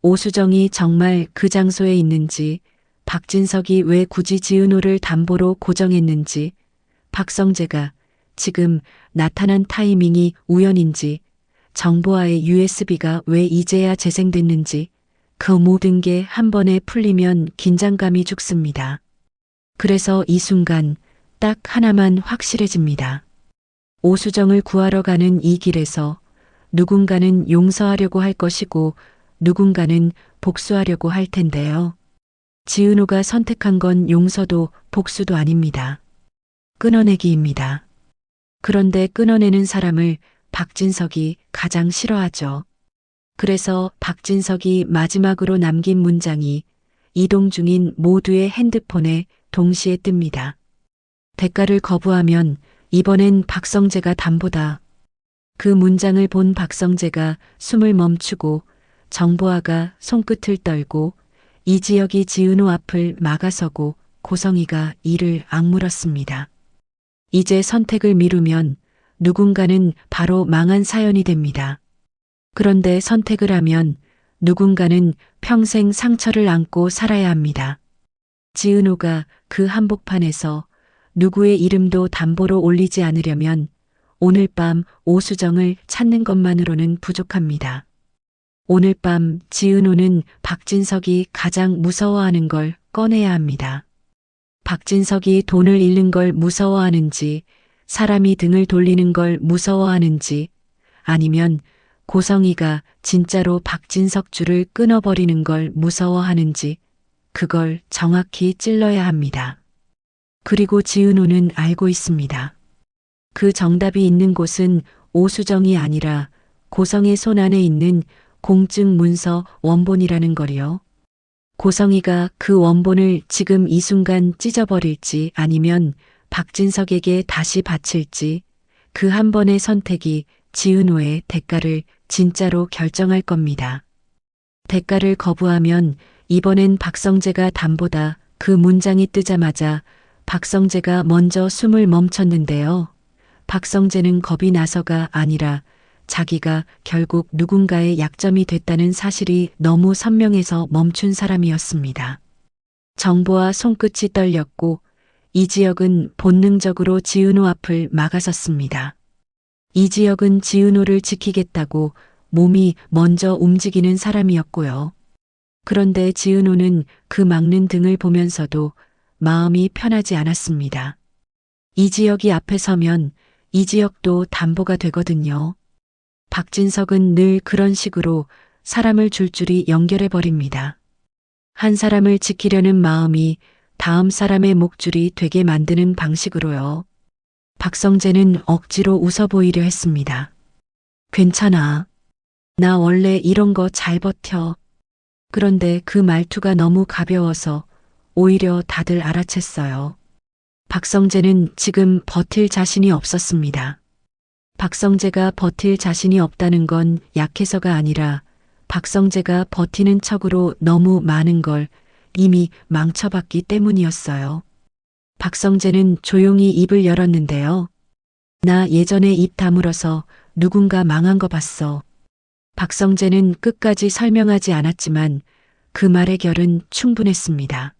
오수정이 정말 그 장소에 있는지, 박진석이 왜 굳이 지은호를 담보로 고정했는지, 박성재가 지금 나타난 타이밍이 우연인지, 정보와의 USB가 왜 이제야 재생됐는지, 그 모든 게 한 번에 풀리면 긴장감이 죽습니다. 그래서 이 순간 딱 하나만 확실해집니다. 오수정을 구하러 가는 이 길에서 누군가는 용서하려고 할 것이고 누군가는 복수하려고 할 텐데요. 지은호가 선택한 건 용서도 복수도 아닙니다. 끊어내기입니다. 그런데 끊어내는 사람을 박진석이 가장 싫어하죠. 그래서 박진석이 마지막으로 남긴 문장이 이동 중인 모두의 핸드폰에 동시에 뜹니다. 대가를 거부하면 이번엔 박성재가 담보다. 그 문장을 본 박성재가 숨을 멈추고 정보아가 손끝을 떨고 이지혁이 지은호 앞을 막아서고 고성이가 이를 악물었습니다. 이제 선택을 미루면 누군가는 바로 망한 사연이 됩니다. 그런데 선택을 하면 누군가는 평생 상처를 안고 살아야 합니다. 지은호가 그 한복판에서 누구의 이름도 담보로 올리지 않으려면 오늘 밤 오수정을 찾는 것만으로는 부족합니다. 오늘 밤 지은호는 박진석이 가장 무서워하는 걸 꺼내야 합니다. 박진석이 돈을 잃는 걸 무서워하는지, 사람이 등을 돌리는 걸 무서워하는지, 아니면 고성이가 진짜로 박진석 줄을 끊어버리는 걸 무서워하는지, 그걸 정확히 찔러야 합니다. 그리고 지은호는 알고 있습니다. 그 정답이 있는 곳은 오수정이 아니라 고성의 손 안에 있는 공증 문서 원본이라는 거리요. 고성이가 그 원본을 지금 이 순간 찢어버릴지 아니면 박진석에게 다시 바칠지 그 한 번의 선택이 지은호의 대가를 진짜로 결정할 겁니다. 대가를 거부하면 이번엔 박성재가 담보다 그 문장이 뜨자마자 박성재가 먼저 숨을 멈췄는데요. 박성재는 겁이 나서가 아니라 자기가 결국 누군가의 약점이 됐다는 사실이 너무 선명해서 멈춘 사람이었습니다. 정보와 손끝이 떨렸고 이지혁은 본능적으로 지은호 앞을 막아섰습니다. 이지혁은 지은호를 지키겠다고 몸이 먼저 움직이는 사람이었고요. 그런데 지은호는 그 막는 등을 보면서도 마음이 편하지 않았습니다. 이지혁이 앞에 서면 이지혁도 담보가 되거든요. 박진석은 늘 그런 식으로 사람을 줄줄이 연결해버립니다. 한 사람을 지키려는 마음이 다음 사람의 목줄이 되게 만드는 방식으로요. 박성재는 억지로 웃어 보이려 했습니다. 괜찮아. 나 원래 이런 거 잘 버텨. 그런데 그 말투가 너무 가벼워서 오히려 다들 알아챘어요. 박성재는 지금 버틸 자신이 없었습니다. 박성재가 버틸 자신이 없다는 건 약해서가 아니라 박성재가 버티는 척으로 너무 많은 걸 이미 망쳐봤기 때문이었어요. 박성재는 조용히 입을 열었는데요. 나 예전에 입 다물어서 누군가 망한 거 봤어. 박성재는 끝까지 설명하지 않았지만 그 말의 결은 충분했습니다.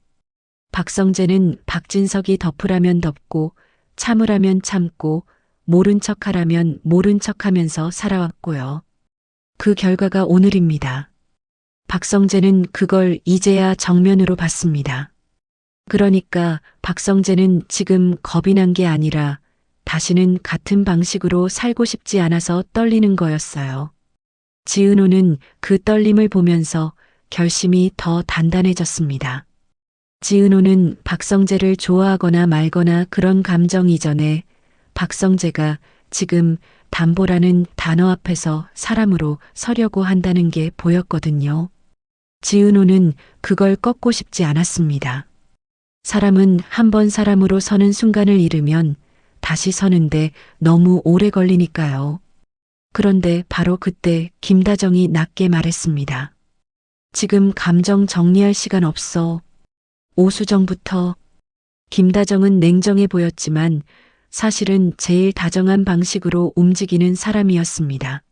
박성재는 박진석이 덮으라면 덮고 참으라면 참고 모른 척하라면 모른 척하면서 살아왔고요. 그 결과가 오늘입니다. 박성재는 그걸 이제야 정면으로 봤습니다. 그러니까 박성재는 지금 겁이 난 게 아니라 다시는 같은 방식으로 살고 싶지 않아서 떨리는 거였어요. 지은호는 그 떨림을 보면서 결심이 더 단단해졌습니다. 지은호는 박성재를 좋아하거나 말거나 그런 감정 이전에 박성재가 지금 담보라는 단어 앞에서 사람으로 서려고 한다는 게 보였거든요. 지은호는 그걸 꺾고 싶지 않았습니다. 사람은 한 번 사람으로 서는 순간을 잃으면 다시 서는데 너무 오래 걸리니까요. 그런데 바로 그때 김다정이 낮게 말했습니다. 지금 감정 정리할 시간 없어. 오수정부터. 김다정은 냉정해 보였지만 사실은 제일 다정한 방식으로 움직이는 사람이었습니다.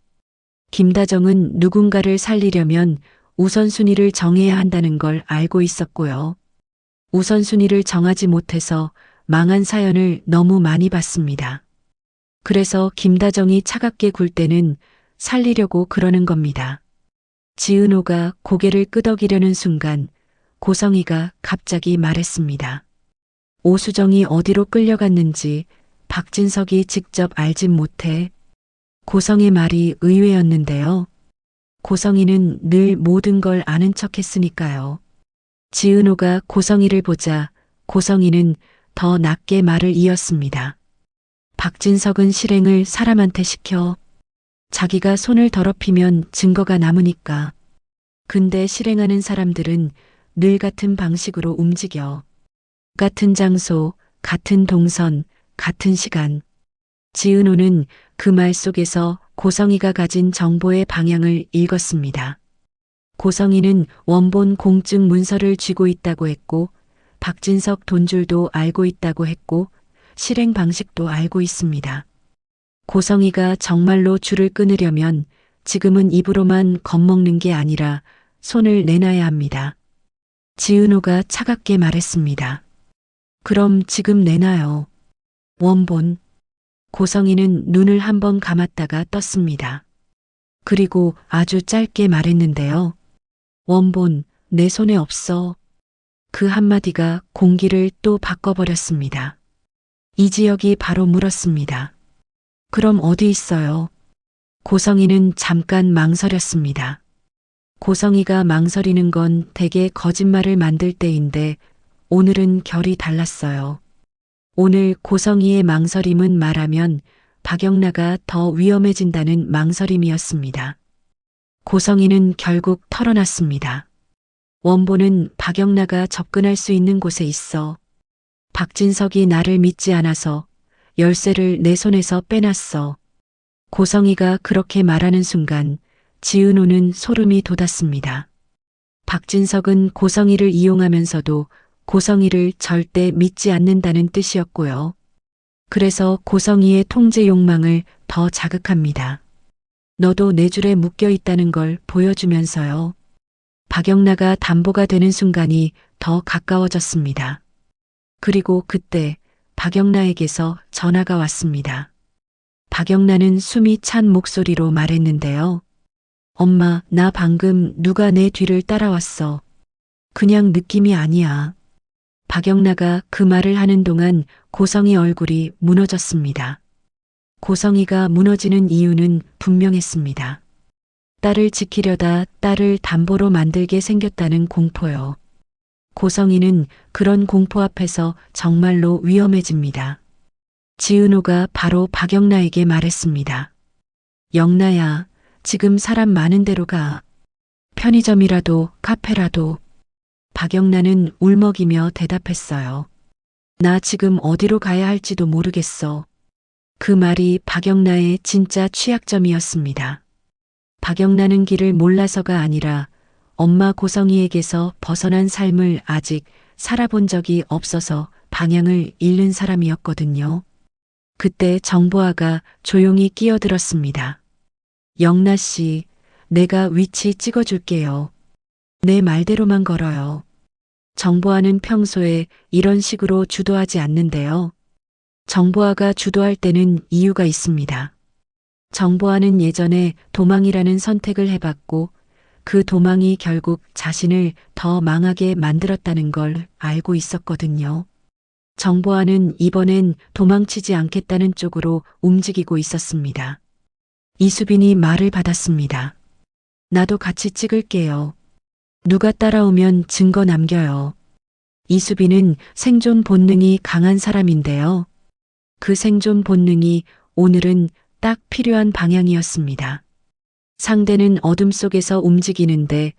김다정은 누군가를 살리려면 우선순위를 정해야 한다는 걸 알고 있었고요. 우선순위를 정하지 못해서 망한 사연을 너무 많이 봤습니다. 그래서 김다정이 차갑게 굴 때는 살리려고 그러는 겁니다. 지은호가 고개를 끄덕이려는 순간 고성이가 갑자기 말했습니다. 오수정이 어디로 끌려갔는지 박진석이 직접 알진 못해. 고성의 말이 의외였는데요. 고성이는 늘 모든 걸 아는 척 했으니까요. 지은호가 고성이를 보자 고성이는 더 낮게 말을 이었습니다. 박진석은 실행을 사람한테 시켜. 자기가 손을 더럽히면 증거가 남으니까. 근데 실행하는 사람들은 늘 같은 방식으로 움직여. 같은 장소, 같은 동선, 같은 시간. 지은호는 그 말 속에서 고성이가 가진 정보의 방향을 읽었습니다. 고성이는 원본 공증 문서를 쥐고 있다고 했고 박진석 돈줄도 알고 있다고 했고 실행 방식도 알고 있습니다. 고성이가 정말로 줄을 끊으려면 지금은 입으로만 겁먹는 게 아니라 손을 내놔야 합니다. 지은호가 차갑게 말했습니다. 그럼 지금 내놔요. 원본. 고성이는 눈을 한번 감았다가 떴습니다. 그리고 아주 짧게 말했는데요. 원본, 내 손에 없어. 그 한마디가 공기를 또 바꿔버렸습니다. 이지혁이 바로 물었습니다. 그럼 어디 있어요? 고성이는 잠깐 망설였습니다. 고성이가 망설이는 건 대개 거짓말을 만들 때인데 오늘은 결이 달랐어요. 오늘 고성이의 망설임은 말하면 박영나가 더 위험해진다는 망설임이었습니다. 고성이는 결국 털어놨습니다. 원본은 박영나가 접근할 수 있는 곳에 있어. 박진석이 나를 믿지 않아서 열쇠를 내 손에서 빼놨어. 고성이가 그렇게 말하는 순간 지은호는 소름이 돋았습니다. 박진석은 고성이를 이용하면서도 고성이를 절대 믿지 않는다는 뜻이었고요. 그래서 고성이의 통제 욕망을 더 자극합니다. 너도 내 줄에 묶여 있다는 걸 보여주면서요. 박영나가 담보가 되는 순간이 더 가까워졌습니다. 그리고 그때 박영나에게서 전화가 왔습니다. 박영나는 숨이 찬 목소리로 말했는데요. 엄마, 나 방금 누가 내 뒤를 따라왔어. 그냥 느낌이 아니야. 박영나가 그 말을 하는 동안 고성이 얼굴이 무너졌습니다. 고성이가 무너지는 이유는 분명했습니다. 딸을 지키려다 딸을 담보로 만들게 생겼다는 공포요. 고성이는 그런 공포 앞에서 정말로 위험해집니다. 지은호가 바로 박영나에게 말했습니다. 영나야, 지금 사람 많은 데로 가. 편의점이라도 카페라도. 박영나는 울먹이며 대답했어요. 나 지금 어디로 가야 할지도 모르겠어. 그 말이 박영나의 진짜 취약점이었습니다. 박영나는 길을 몰라서가 아니라 엄마 고성이에게서 벗어난 삶을 아직 살아본 적이 없어서 방향을 잃는 사람이었거든요. 그때 정보아가 조용히 끼어들었습니다. 영나 씨, 내가 위치 찍어줄게요. 내 말대로만 걸어요. 정보아는 평소에 이런 식으로 주도하지 않는데요. 정보아가 주도할 때는 이유가 있습니다. 정보아는 예전에 도망이라는 선택을 해봤고 그 도망이 결국 자신을 더 망하게 만들었다는 걸 알고 있었거든요. 정보아는 이번엔 도망치지 않겠다는 쪽으로 움직이고 있었습니다. 이수빈이 말을 받았습니다. 나도 같이 찍을게요. 누가 따라오면 증거 남겨요. 이수빈은 생존 본능이 강한 사람인데요. 그 생존 본능이 오늘은 딱 필요한 방향이었습니다. 상대는 어둠 속에서 움직이는데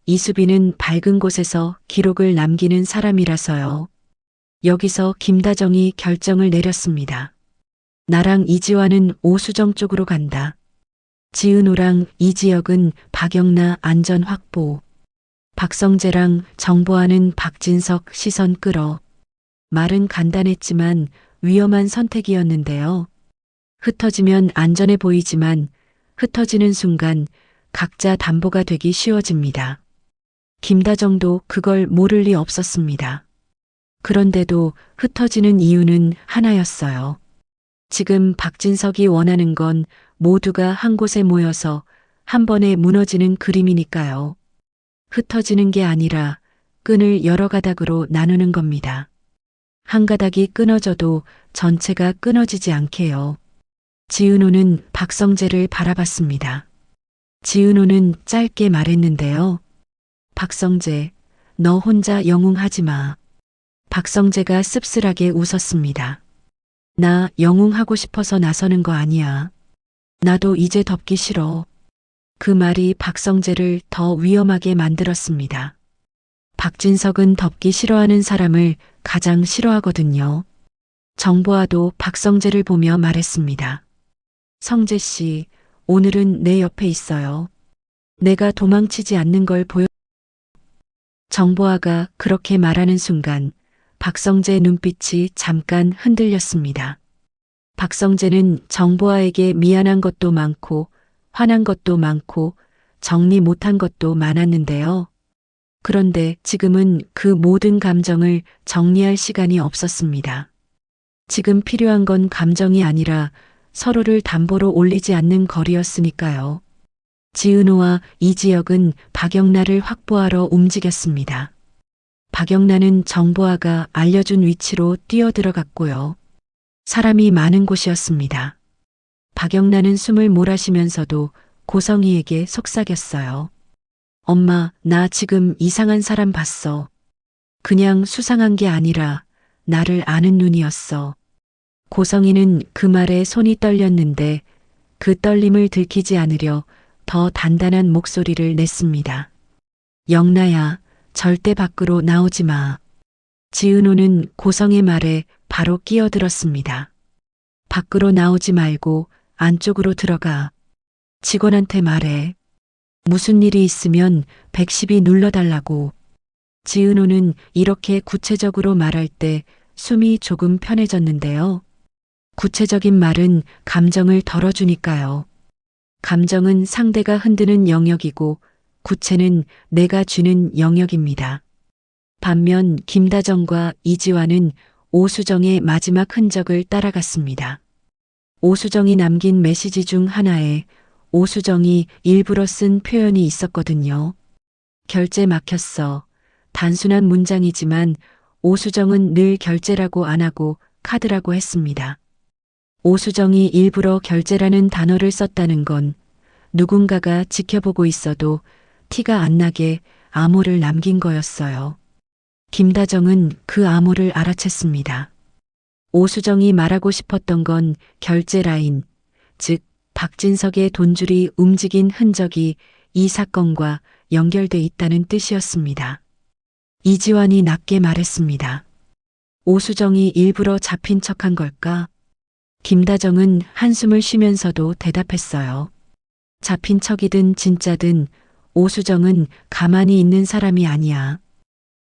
이수빈은 밝은 곳에서 기록을 남기는 사람이라서요. 여기서 김다정이 결정을 내렸습니다. 나랑 이지화는 오수정 쪽으로 간다. 지은호랑 이지혁은 박영나 안전 확보. 박성재랑 정보아는 박진석 시선 끌어. 말은 간단했지만 위험한 선택이었는데요. 흩어지면 안전해 보이지만 흩어지는 순간 각자 담보가 되기 쉬워집니다. 김다정도 그걸 모를 리 없었습니다. 그런데도 흩어지는 이유는 하나였어요. 지금 박진석이 원하는 건 모두가 한 곳에 모여서 한 번에 무너지는 그림이니까요. 흩어지는 게 아니라 끈을 여러 가닥으로 나누는 겁니다. 한 가닥이 끊어져도 전체가 끊어지지 않게요. 지은호는 박성재를 바라봤습니다. 지은호는 짧게 말했는데요. 박성재, 너 혼자 영웅하지 마. 박성재가 씁쓸하게 웃었습니다. 나 영웅하고 싶어서 나서는 거 아니야. 나도 이제 덮기 싫어. 그 말이 박성재를 더 위험하게 만들었습니다. 박진석은 덮기 싫어하는 사람을 가장 싫어하거든요. 정보아도 박성재를 보며 말했습니다. 성재 씨, 오늘은 내 옆에 있어요. 내가 도망치지 않는 걸 보여. 정보아가 그렇게 말하는 순간 박성재 눈빛이 잠깐 흔들렸습니다. 박성재는 정보아에게 미안한 것도 많고 화난 것도 많고 정리 못한 것도 많았는데요. 그런데 지금은 그 모든 감정을 정리할 시간이 없었습니다. 지금 필요한 건 감정이 아니라 서로를 담보로 올리지 않는 거리였으니까요. 지은호와 이지혁은 박영나를 확보하러 움직였습니다. 박영나는 정보아가 알려준 위치로 뛰어들어갔고요. 사람이 많은 곳이었습니다. 박영나는 숨을 몰아쉬면서도 고성이에게 속삭였어요. 엄마, 나 지금 이상한 사람 봤어. 그냥 수상한 게 아니라 나를 아는 눈이었어. 고성이는 그 말에 손이 떨렸는데 그 떨림을 들키지 않으려 더 단단한 목소리를 냈습니다. 영나야, 절대 밖으로 나오지 마. 지은호는 고성의 말에 바로 끼어들었습니다. 밖으로 나오지 말고 안쪽으로 들어가. 직원한테 말해. 무슨 일이 있으면 110이 눌러달라고. 지은호는 이렇게 구체적으로 말할 때 숨이 조금 편해졌는데요. 구체적인 말은 감정을 덜어주니까요. 감정은 상대가 흔드는 영역이고 구체는 내가 주는 영역입니다. 반면 김다정과 이지화는 오수정의 마지막 흔적을 따라갔습니다. 오수정이 남긴 메시지 중 하나에 오수정이 일부러 쓴 표현이 있었거든요. 결제 막혔어. 단순한 문장이지만 오수정은 늘 결제라고 안 하고 카드라고 했습니다. 오수정이 일부러 결제라는 단어를 썼다는 건 누군가가 지켜보고 있어도 티가 안 나게 암호를 남긴 거였어요. 김다정은 그 암호를 알아챘습니다. 오수정이 말하고 싶었던 건 결제 라인, 즉 박진석의 돈줄이 움직인 흔적이 이 사건과 연결돼 있다는 뜻이었습니다. 이지환이 낮게 말했습니다. 오수정이 일부러 잡힌 척한 걸까? 김다정은 한숨을 쉬면서도 대답했어요. 잡힌 척이든 진짜든 오수정은 가만히 있는 사람이 아니야.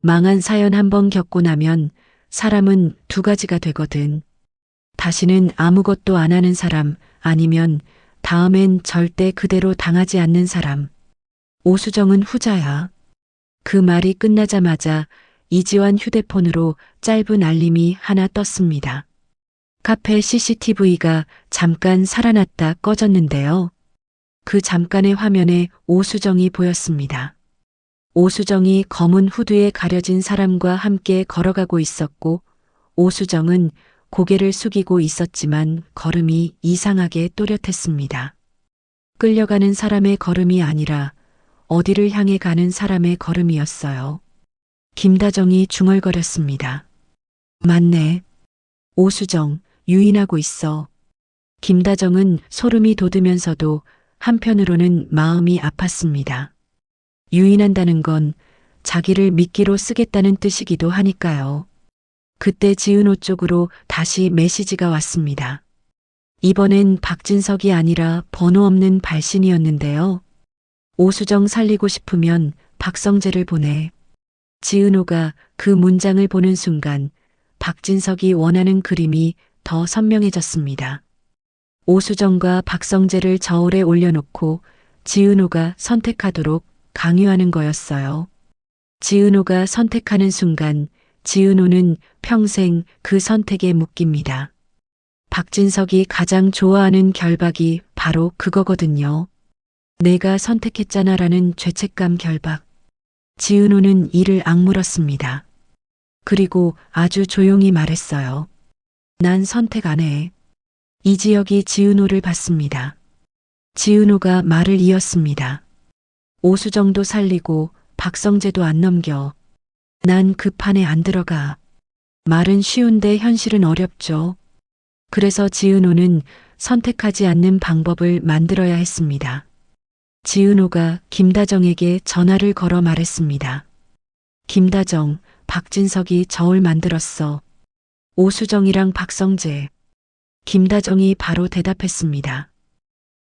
망한 사연 한 번 겪고 나면 사람은 두 가지가 되거든. 다시는 아무것도 안 하는 사람, 아니면 다음엔 절대 그대로 당하지 않는 사람. 오수정은 후자야. 그 말이 끝나자마자 이지환 휴대폰으로 짧은 알림이 하나 떴습니다. 카페 CCTV가 잠깐 살아났다 꺼졌는데요. 그 잠깐의 화면에 오수정이 보였습니다. 오수정이 검은 후드에 가려진 사람과 함께 걸어가고 있었고, 오수정은 고개를 숙이고 있었지만 걸음이 이상하게 또렷했습니다. 끌려가는 사람의 걸음이 아니라 어디를 향해 가는 사람의 걸음이었어요. 김다정이 중얼거렸습니다. 맞네. 오수정, 유인하고 있어. 김다정은 소름이 돋으면서도 한편으로는 마음이 아팠습니다. 유인한다는 건 자기를 미끼로 쓰겠다는 뜻이기도 하니까요. 그때 지은호 쪽으로 다시 메시지가 왔습니다. 이번엔 박진석이 아니라 번호 없는 발신이었는데요. 오수정 살리고 싶으면 박성재를 보내. 지은호가 그 문장을 보는 순간 박진석이 원하는 그림이 더 선명해졌습니다. 오수정과 박성재를 저울에 올려놓고 지은호가 선택하도록 강요하는 거였어요. 지은호가 선택하는 순간 지은호는 평생 그 선택에 묶입니다. 박진석이 가장 좋아하는 결박이 바로 그거거든요. 내가 선택했잖아라는 죄책감 결박. 지은호는 이를 악물었습니다. 그리고 아주 조용히 말했어요. 난 선택 안 해. 이지혁이 지은호를 봤습니다. 지은호가 말을 이었습니다. 오수정도 살리고 박성재도 안 넘겨. 난 그 판에 안 들어가. 말은 쉬운데 현실은 어렵죠. 그래서 지은호는 선택하지 않는 방법을 만들어야 했습니다. 지은호가 김다정에게 전화를 걸어 말했습니다. 김다정, 박진석이 저울 만들었어. 오수정이랑 박성재. 김다정이 바로 대답했습니다.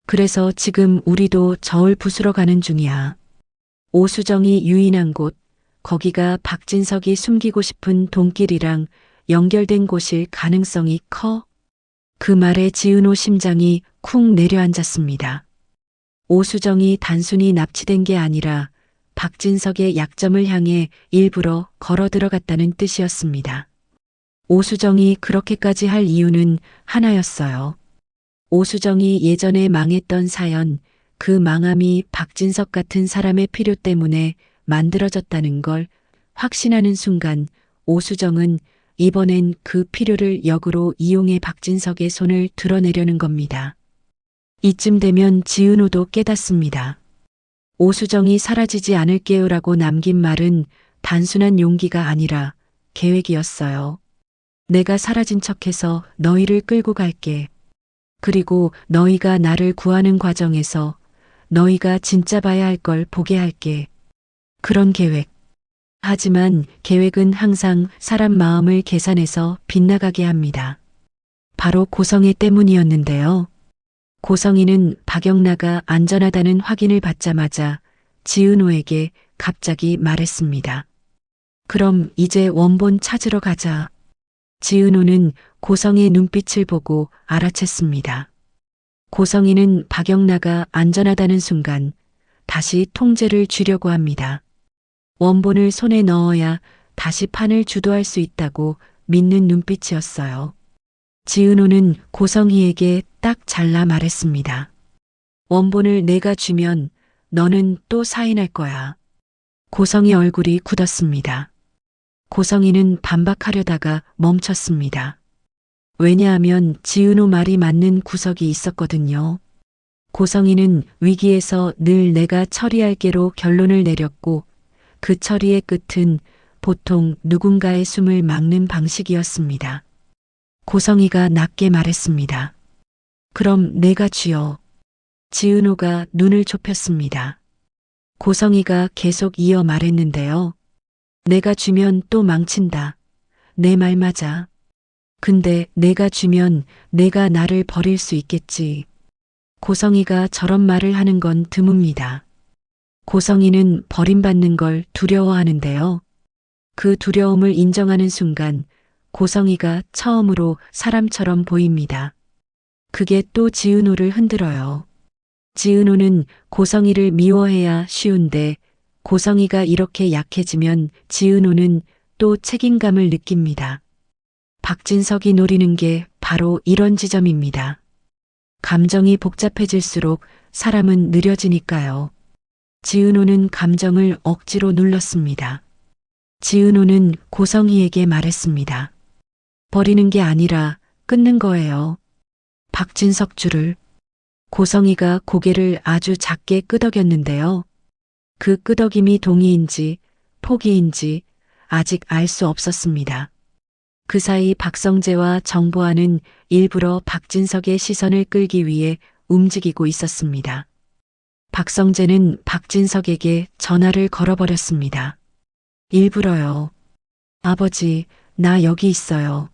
그래서 지금 우리도 저울 부수러 가는 중이야. 오수정이 유인한 곳, 거기가 박진석이 숨기고 싶은 돈길이랑 연결된 곳일 가능성이 커. 그 말에 지은호 심장이 쿵 내려앉았습니다. 오수정이 단순히 납치된 게 아니라 박진석의 약점을 향해 일부러 걸어 들어갔다는 뜻이었습니다. 오수정이 그렇게까지 할 이유는 하나였어요. 오수정이 예전에 망했던 사연, 그 망함이 박진석 같은 사람의 필요 때문에 만들어졌다는 걸 확신하는 순간 오수정은 이번엔 그 필요를 역으로 이용해 박진석의 손을 드러내려는 겁니다. 이쯤 되면 지은호도 깨닫습니다. 오수정이 사라지지 않을게요라고 남긴 말은 단순한 용기가 아니라 계획이었어요. 내가 사라진 척해서 너희를 끌고 갈게. 그리고 너희가 나를 구하는 과정에서 너희가 진짜 봐야 할 걸 보게 할게. 그런 계획. 하지만 계획은 항상 사람 마음을 계산해서 빗나가게 합니다. 바로 고성애 때문이었는데요. 고성이는 박영나가 안전하다는 확인을 받자마자 지은호에게 갑자기 말했습니다. 그럼 이제 원본 찾으러 가자. 지은호는 고성의 눈빛을 보고 알아챘습니다. 고성이는 박영나가 안전하다는 순간 다시 통제를 쥐려고 합니다. 원본을 손에 넣어야 다시 판을 주도할 수 있다고 믿는 눈빛이었어요. 지은호는 고성희에게 딱 잘라 말했습니다. 원본을 내가 주면 너는 또 사인할 거야. 고성희 얼굴이 굳었습니다. 고성희는 반박하려다가 멈췄습니다. 왜냐하면 지은호 말이 맞는 구석이 있었거든요. 고성희는 위기에서 늘 내가 처리할게로 결론을 내렸고 그 처리의 끝은 보통 누군가의 숨을 막는 방식이었습니다. 고성희가 낮게 말했습니다. 그럼 내가 쥐어. 지은호가 눈을 좁혔습니다. 고성희가 계속 이어 말했는데요. 내가 주면 또 망친다. 내 말 맞아. 근데 내가 주면 내가 나를 버릴 수 있겠지. 고성희가 저런 말을 하는 건 드뭅니다. 고성희는 버림받는 걸 두려워하는데요. 그 두려움을 인정하는 순간 고성희가 처음으로 사람처럼 보입니다. 그게 또 지은호를 흔들어요. 지은호는 고성희를 미워해야 쉬운데 고성희가 이렇게 약해지면 지은호는 또 책임감을 느낍니다. 박진석이 노리는 게 바로 바로 이런 지점입니다. 감정이 복잡해질수록 사람은 느려지니까요. 지은호는 감정을 억지로 눌렀습니다. 지은호는 고성희에게 말했습니다. 버리는 게 아니라 끊는 거예요. 박진석 줄을. 고성희가 고개를 아주 작게 끄덕였는데요. 그 끄덕임이 동의인지 포기인지 아직 알 수 없었습니다. 그 사이 박성재와 정보아는 일부러 박진석의 시선을 끌기 위해 움직이고 있었습니다. 박성재는 박진석에게 전화를 걸어버렸습니다. 일부러요. 아버지, 나 여기 있어요.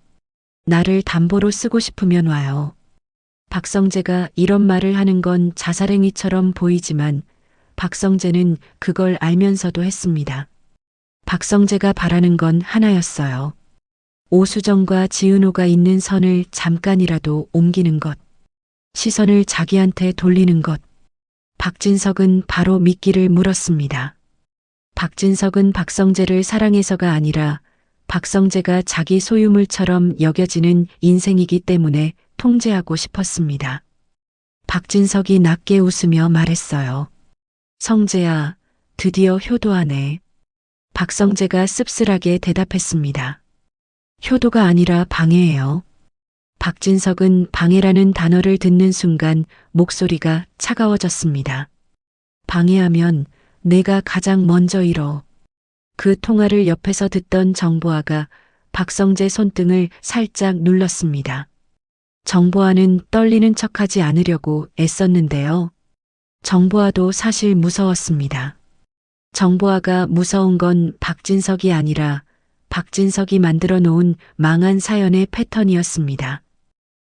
나를 담보로 쓰고 싶으면 와요. 박성재가 이런 말을 하는 건 자살행위처럼 보이지만 박성재는 그걸 알면서도 했습니다. 박성재가 바라는 건 하나였어요. 오수정과 지은호가 있는 선을 잠깐이라도 옮기는 것. 시선을 자기한테 돌리는 것. 박진석은 바로 미끼를 물었습니다. 박진석은 박성재를 사랑해서가 아니라 박성재가 자기 소유물처럼 여겨지는 인생이기 때문에 통제하고 싶었습니다. 박진석이 낮게 웃으며 말했어요. 성재야, 드디어 효도하네. 박성재가 씁쓸하게 대답했습니다. 효도가 아니라 방해예요. 박진석은 방해라는 단어를 듣는 순간 목소리가 차가워졌습니다. 방해하면 내가 가장 먼저 잃어. 그 통화를 옆에서 듣던 정보아가 박성재 손등을 살짝 눌렀습니다. 정보아는 떨리는 척하지 않으려고 애썼는데요. 정보아도 사실 무서웠습니다. 정보아가 무서운 건 박진석이 아니라 박진석이 만들어 놓은 망한 사연의 패턴이었습니다.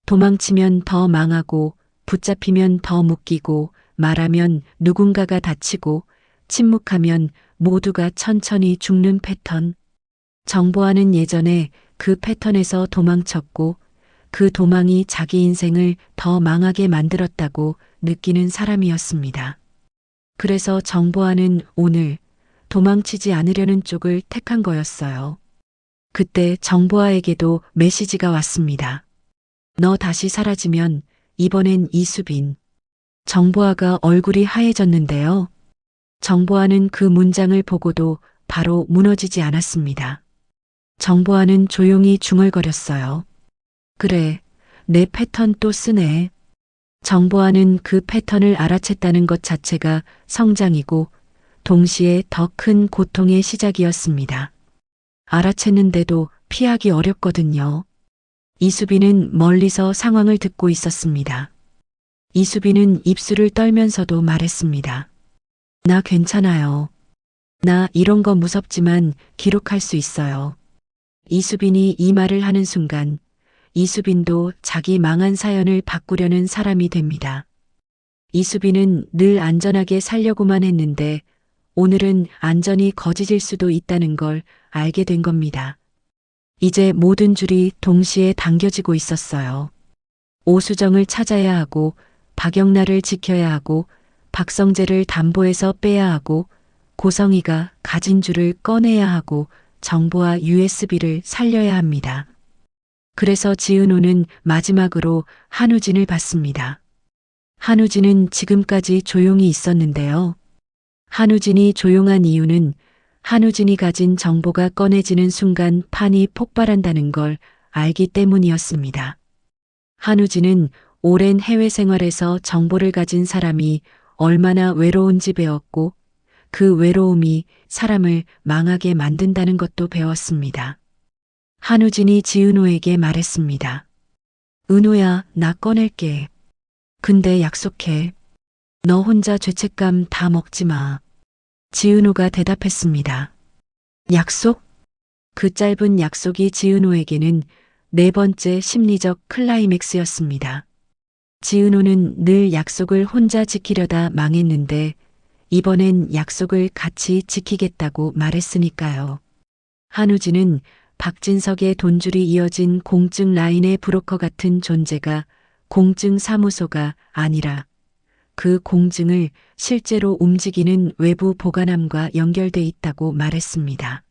도망치면 더 망하고, 붙잡히면 더 묶이고, 말하면 누군가가 다치고, 침묵하면 모두가 천천히 죽는 패턴. 정보아는 예전에 그 패턴에서 도망쳤고, 그 도망이 자기 인생을 더 망하게 만들었다고 느끼는 사람이었습니다. 그래서 정보아는 오늘 도망치지 않으려는 쪽을 택한 거였어요. 그때 정보아에게도 메시지가 왔습니다. 너 다시 사라지면 이번엔 이수빈. 정보아가 얼굴이 하얘졌는데요. 정보아는 그 문장을 보고도 바로 무너지지 않았습니다. 정보아는 조용히 중얼거렸어요. 그래, 내 패턴 또 쓰네. 정보아는 그 패턴을 알아챘다는 것 자체가 성장이고 동시에 더 큰 고통의 시작이었습니다. 알아챘는데도 피하기 어렵거든요. 이수빈은 멀리서 상황을 듣고 있었습니다. 이수빈은 입술을 떨면서도 말했습니다. 나 괜찮아요. 나 이런 거 무섭지만 기록할 수 있어요. 이수빈이 이 말을 하는 순간 이수빈도 자기 망한 사연을 바꾸려는 사람이 됩니다. 이수빈은 늘 안전하게 살려고만 했는데 오늘은 안전이 거짓일 수도 있다는 걸 알게 된 겁니다. 이제 모든 줄이 동시에 당겨지고 있었어요. 오수정을 찾아야 하고 박영란을 지켜야 하고 박성재를 담보에서 빼야 하고 고성희가 가진 줄을 꺼내야 하고 정보와 USB를 살려야 합니다. 그래서 지은호는 마지막으로 한우진을 봤습니다. 한우진은 지금까지 조용히 있었는데요. 한우진이 조용한 이유는 한우진이 가진 정보가 꺼내지는 순간 판이 폭발한다는 걸 알기 때문이었습니다. 한우진은 오랜 해외 생활에서 정보를 가진 사람이 얼마나 외로운지 배웠고 그 외로움이 사람을 망하게 만든다는 것도 배웠습니다. 한우진이 지은호에게 말했습니다. 은호야, 나 꺼낼게. 근데 약속해. 너 혼자 죄책감 다 먹지 마. 지은호가 대답했습니다. 약속? 그 짧은 약속이 지은호에게는 네 번째 심리적 클라이맥스였습니다. 지은호는 늘 약속을 혼자 지키려다 망했는데 이번엔 약속을 같이 지키겠다고 말했으니까요. 한우진은 박진석의 돈줄이 이어진 공증 라인의 브로커 같은 존재가 공증 사무소가 아니라 그 공증을 실제로 움직이는 외부 보관함과 연결돼 있다고 말했습니다.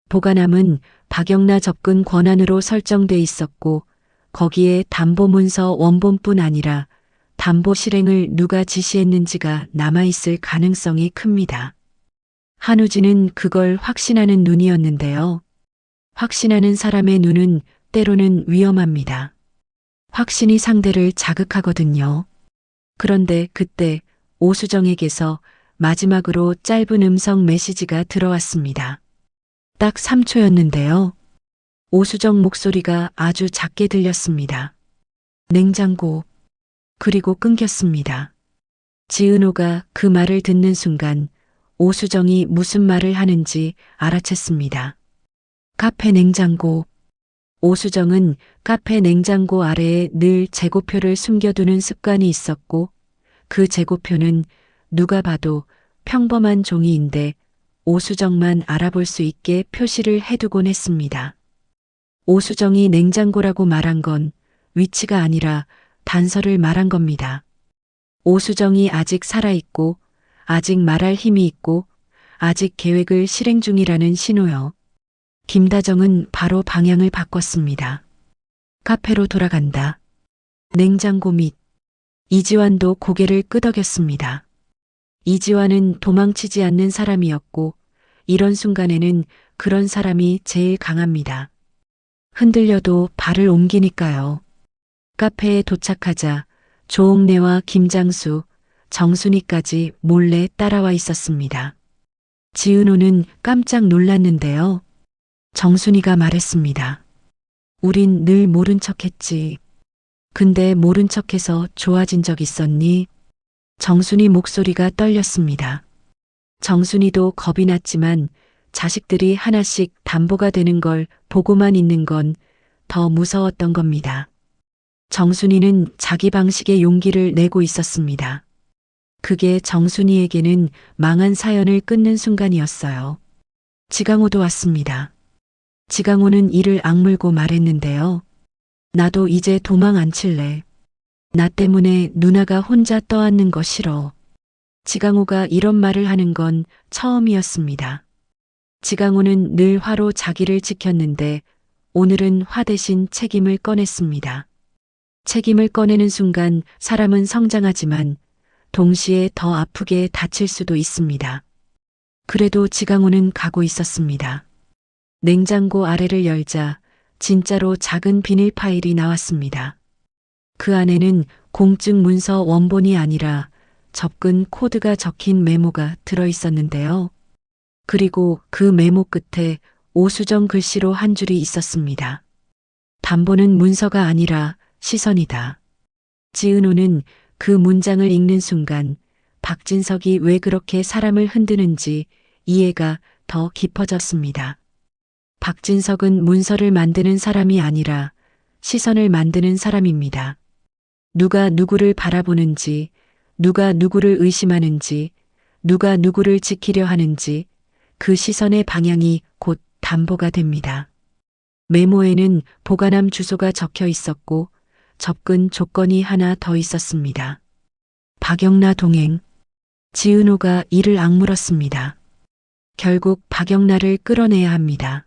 보관함은 박영란 접근 권한으로 설정돼 있었고 거기에 담보문서 원본뿐 아니라 담보 실행을 누가 지시했는지가 남아있을 가능성이 큽니다. 한우진은 그걸 확신하는 눈이었는데요. 확신하는 사람의 눈은 때로는 위험합니다. 확신이 상대를 자극하거든요. 그런데 그때 오수정에게서 마지막으로 짧은 음성 메시지가 들어왔습니다. 딱 3초였는데요. 오수정 목소리가 아주 작게 들렸습니다. 냉장고. 그리고 끊겼습니다. 지은호가 그 말을 듣는 순간 오수정이 무슨 말을 하는지 알아챘습니다. 카페 냉장고. 오수정은 카페 냉장고 아래에 늘 재고표를 숨겨두는 습관이 있었고 그 재고표는 누가 봐도 평범한 종이인데 오수정만 알아볼 수 있게 표시를 해두곤 했습니다. 오수정이 냉장고라고 말한 건 위치가 아니라 단서를 말한 겁니다. 오수정이 아직 살아있고 아직 말할 힘이 있고 아직 계획을 실행 중이라는 신호요. 김다정은 바로 방향을 바꿨습니다. 카페로 돌아간다. 냉장고 밑. 이지환도 고개를 끄덕였습니다. 이지환은 도망치지 않는 사람이었고 이런 순간에는 그런 사람이 제일 강합니다. 흔들려도 발을 옮기니까요. 카페에 도착하자 조옥래와 김장수, 정순이까지 몰래 따라와 있었습니다. 지은호는 깜짝 놀랐는데요. 정순이가 말했습니다. 우린 늘 모른 척했지. 근데 모른 척해서 좋아진 적 있었니? 정순이 목소리가 떨렸습니다. 정순이도 겁이 났지만 자식들이 하나씩 담보가 되는 걸 보고만 있는 건 더 무서웠던 겁니다. 정순이는 자기 방식의 용기를 내고 있었습니다. 그게 정순이에게는 망한 사연을 끊는 순간이었어요. 지강호도 왔습니다. 지강호는 이를 악물고 말했는데요. 나도 이제 도망 안 칠래. 나 때문에 누나가 혼자 떠안는 거 싫어. 지강호가 이런 말을 하는 건 처음이었습니다. 지강호는 늘 화로 자기를 지켰는데 오늘은 화 대신 책임을 꺼냈습니다. 책임을 꺼내는 순간 사람은 성장하지만 동시에 더 아프게 다칠 수도 있습니다. 그래도 지강호는 가고 있었습니다. 냉장고 아래를 열자 진짜로 작은 비닐 파일이 나왔습니다. 그 안에는 공증 문서 원본이 아니라 접근 코드가 적힌 메모가 들어 있었는데요. 그리고 그 메모 끝에 오수정 글씨로 한 줄이 있었습니다. 담보는 문서가 아니라 시선이다. 지은호는 그 문장을 읽는 순간 박진석이 왜 그렇게 사람을 흔드는지 이해가 더 깊어졌습니다. 박진석은 문서를 만드는 사람이 아니라 시선을 만드는 사람입니다. 누가 누구를 바라보는지, 누가 누구를 의심하는지, 누가 누구를 지키려 하는지 그 시선의 방향이 곧 담보가 됩니다. 메모에는 보관함 주소가 적혀 있었고 접근 조건이 하나 더 있었습니다. 박영나 동행. 지은호가 이를 악물었습니다. 결국 박영나를 끌어내야 합니다.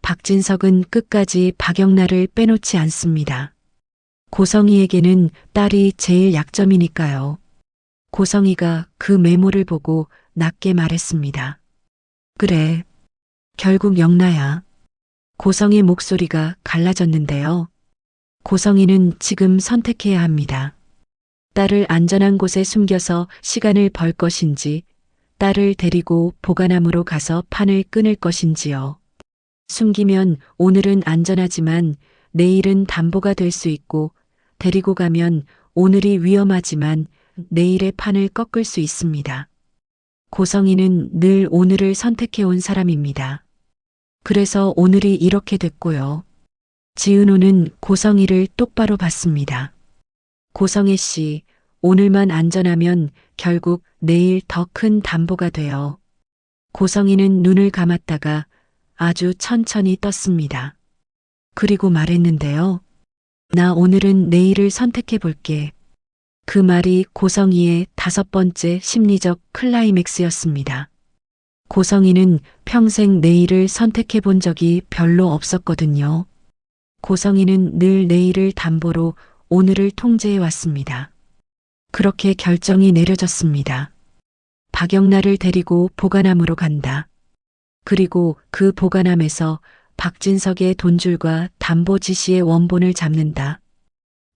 박진석은 끝까지 박영나를 빼놓지 않습니다. 고성이에게는 딸이 제일 약점이니까요. 고성이가 그 메모를 보고 낮게 말했습니다. 그래. 결국 영나야. 고성의 목소리가 갈라졌는데요. 고성이는 지금 선택해야 합니다. 딸을 안전한 곳에 숨겨서 시간을 벌 것인지, 딸을 데리고 보관함으로 가서 판을 끊을 것인지요. 숨기면 오늘은 안전하지만 내일은 담보가 될 수 있고 데리고 가면 오늘이 위험하지만 내일의 판을 꺾을 수 있습니다. 고성이는 늘 오늘을 선택해온 사람입니다. 그래서 오늘이 이렇게 됐고요. 지은호는 고성이를 똑바로 봤습니다. 고성애 씨, 오늘만 안전하면 결국 내일 더 큰 담보가 돼요. 고성이는 눈을 감았다가 아주 천천히 떴습니다. 그리고 말했는데요. 나 오늘은 내일을 선택해 볼게. 그 말이 고성이의 5번째 심리적 클라이맥스였습니다. 고성이는 평생 내일을 선택해 본 적이 별로 없었거든요. 고성이는 늘 내일을 담보로 오늘을 통제해 왔습니다. 그렇게 결정이 내려졌습니다. 박영란을 데리고 보관함으로 간다. 그리고 그 보관함에서 박진석의 돈줄과 담보 지시의 원본을 잡는다.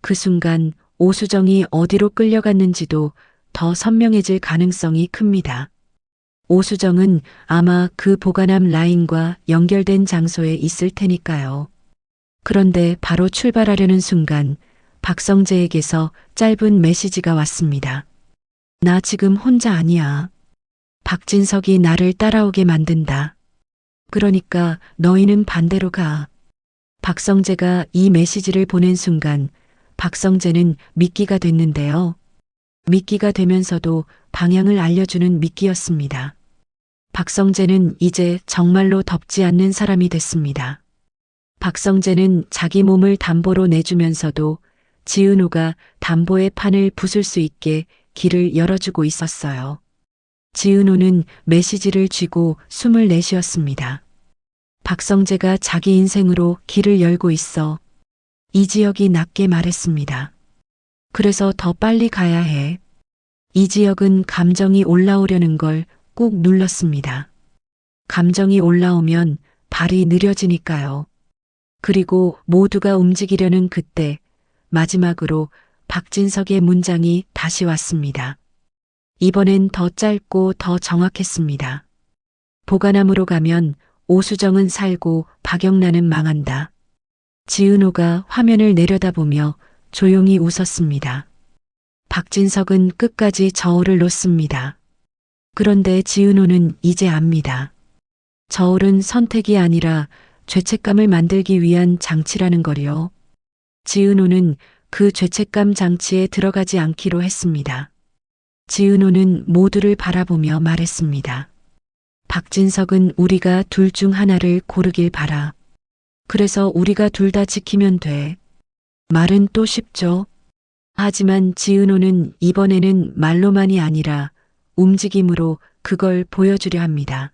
그 순간 오수정이 어디로 끌려갔는지도 더 선명해질 가능성이 큽니다. 오수정은 아마 그 보관함 라인과 연결된 장소에 있을 테니까요. 그런데 바로 출발하려는 순간 박성재에게서 짧은 메시지가 왔습니다. 나 지금 혼자 아니야. 박진석이 나를 따라오게 만든다. 그러니까 너희는 반대로 가. 박성재가 이 메시지를 보낸 순간 박성재는 미끼가 됐는데요. 미끼가 되면서도 방향을 알려주는 미끼였습니다. 박성재는 이제 정말로 덮지 않는 사람이 됐습니다. 박성재는 자기 몸을 담보로 내주면서도 지은호가 담보의 판을 부술 수 있게 길을 열어주고 있었어요. 지은호는 메시지를 쥐고 숨을 내쉬었습니다. 박성재가 자기 인생으로 길을 열고 있어. 이지혁이 낮게 말했습니다. 그래서 더 빨리 가야 해. 이지혁은 감정이 올라오려는 걸 꾹 눌렀습니다. 감정이 올라오면 발이 느려지니까요. 그리고 모두가 움직이려는 그때 마지막으로 박진석의 문장이 다시 왔습니다. 이번엔 더 짧고 더 정확했습니다. 보관함으로 가면 오수정은 살고 박영란은 망한다. 지은호가 화면을 내려다보며 조용히 웃었습니다. 박진석은 끝까지 저울을 놓습니다. 그런데 지은호는 이제 압니다. 저울은 선택이 아니라 죄책감을 만들기 위한 장치라는 거요. 지은호는 그 죄책감 장치에 들어가지 않기로 했습니다. 지은호는 모두를 바라보며 말했습니다. 박진석은 우리가 둘 중 하나를 고르길 바라. 그래서 우리가 둘 다 지키면 돼. 말은 또 쉽죠. 하지만 지은호는 이번에는 말로만이 아니라 움직임으로 그걸 보여주려 합니다.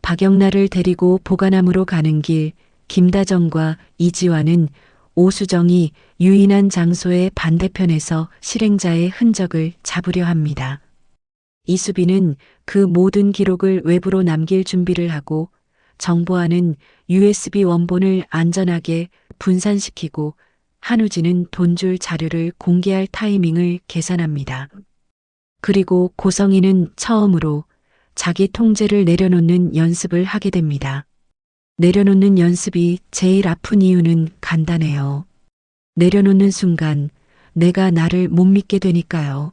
박영란을 데리고 보관함으로 가는 길, 김다정과 이지화는 오수정이 유인한 장소의 반대편에서 실행자의 흔적을 잡으려 합니다. 이수빈은 그 모든 기록을 외부로 남길 준비를 하고 정보화는 USB 원본을 안전하게 분산시키고 한우진은 돈줄 자료를 공개할 타이밍을 계산합니다. 그리고 고성이는 처음으로 자기 통제를 내려놓는 연습을 하게 됩니다. 내려놓는 연습이 제일 아픈 이유는 간단해요. 내려놓는 순간 내가 나를 못 믿게 되니까요.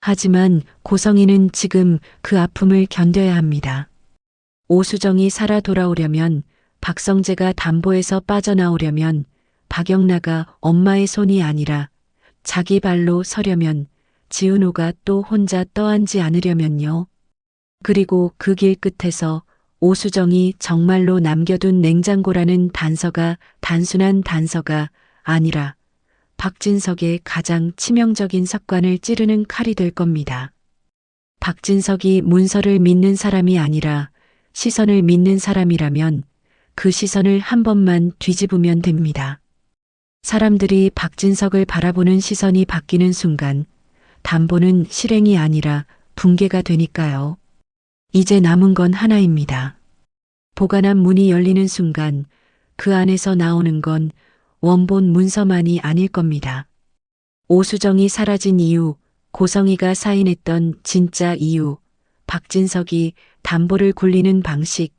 하지만 고성이는 지금 그 아픔을 견뎌야 합니다. 오수정이 살아 돌아오려면, 박성재가 담보에서 빠져나오려면, 박영란가 엄마의 손이 아니라 자기 발로 서려면, 지은호가 또 혼자 떠안지 않으려면요. 그리고 그 길 끝에서 오수정이 정말로 남겨둔 냉장고라는 단서가 단순한 단서가 아니라 박진석의 가장 치명적인 습관을 찌르는 칼이 될 겁니다. 박진석이 문서를 믿는 사람이 아니라 시선을 믿는 사람이라면 그 시선을 한 번만 뒤집으면 됩니다. 사람들이 박진석을 바라보는 시선이 바뀌는 순간 담보는 실행이 아니라 붕괴가 되니까요. 이제 남은 건 하나입니다. 보관함 문이 열리는 순간 그 안에서 나오는 건 원본 문서만이 아닐 겁니다. 오수정이 사라진 이유, 고성이가 사인했던 진짜 이유, 박진석이 담보를 굴리는 방식,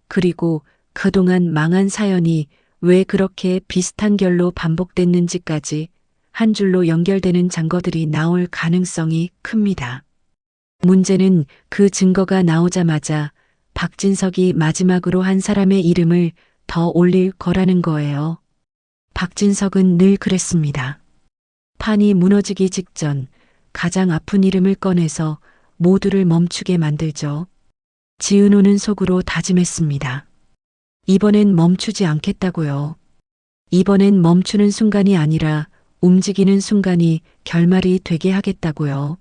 그리고 그동안 망한 사연이 왜 그렇게 비슷한 결로 반복됐는지까지 한 줄로 연결되는 증거들이 나올 가능성이 큽니다. 문제는 그 증거가 나오자마자 박진석이 마지막으로 한 사람의 이름을 더 올릴 거라는 거예요. 박진석은 늘 그랬습니다. 판이 무너지기 직전 가장 아픈 이름을 꺼내서 모두를 멈추게 만들죠. 지은호는 속으로 다짐했습니다. 이번엔 멈추지 않겠다고요. 이번엔 멈추는 순간이 아니라 움직이는 순간이 결말이 되게 하겠다고요.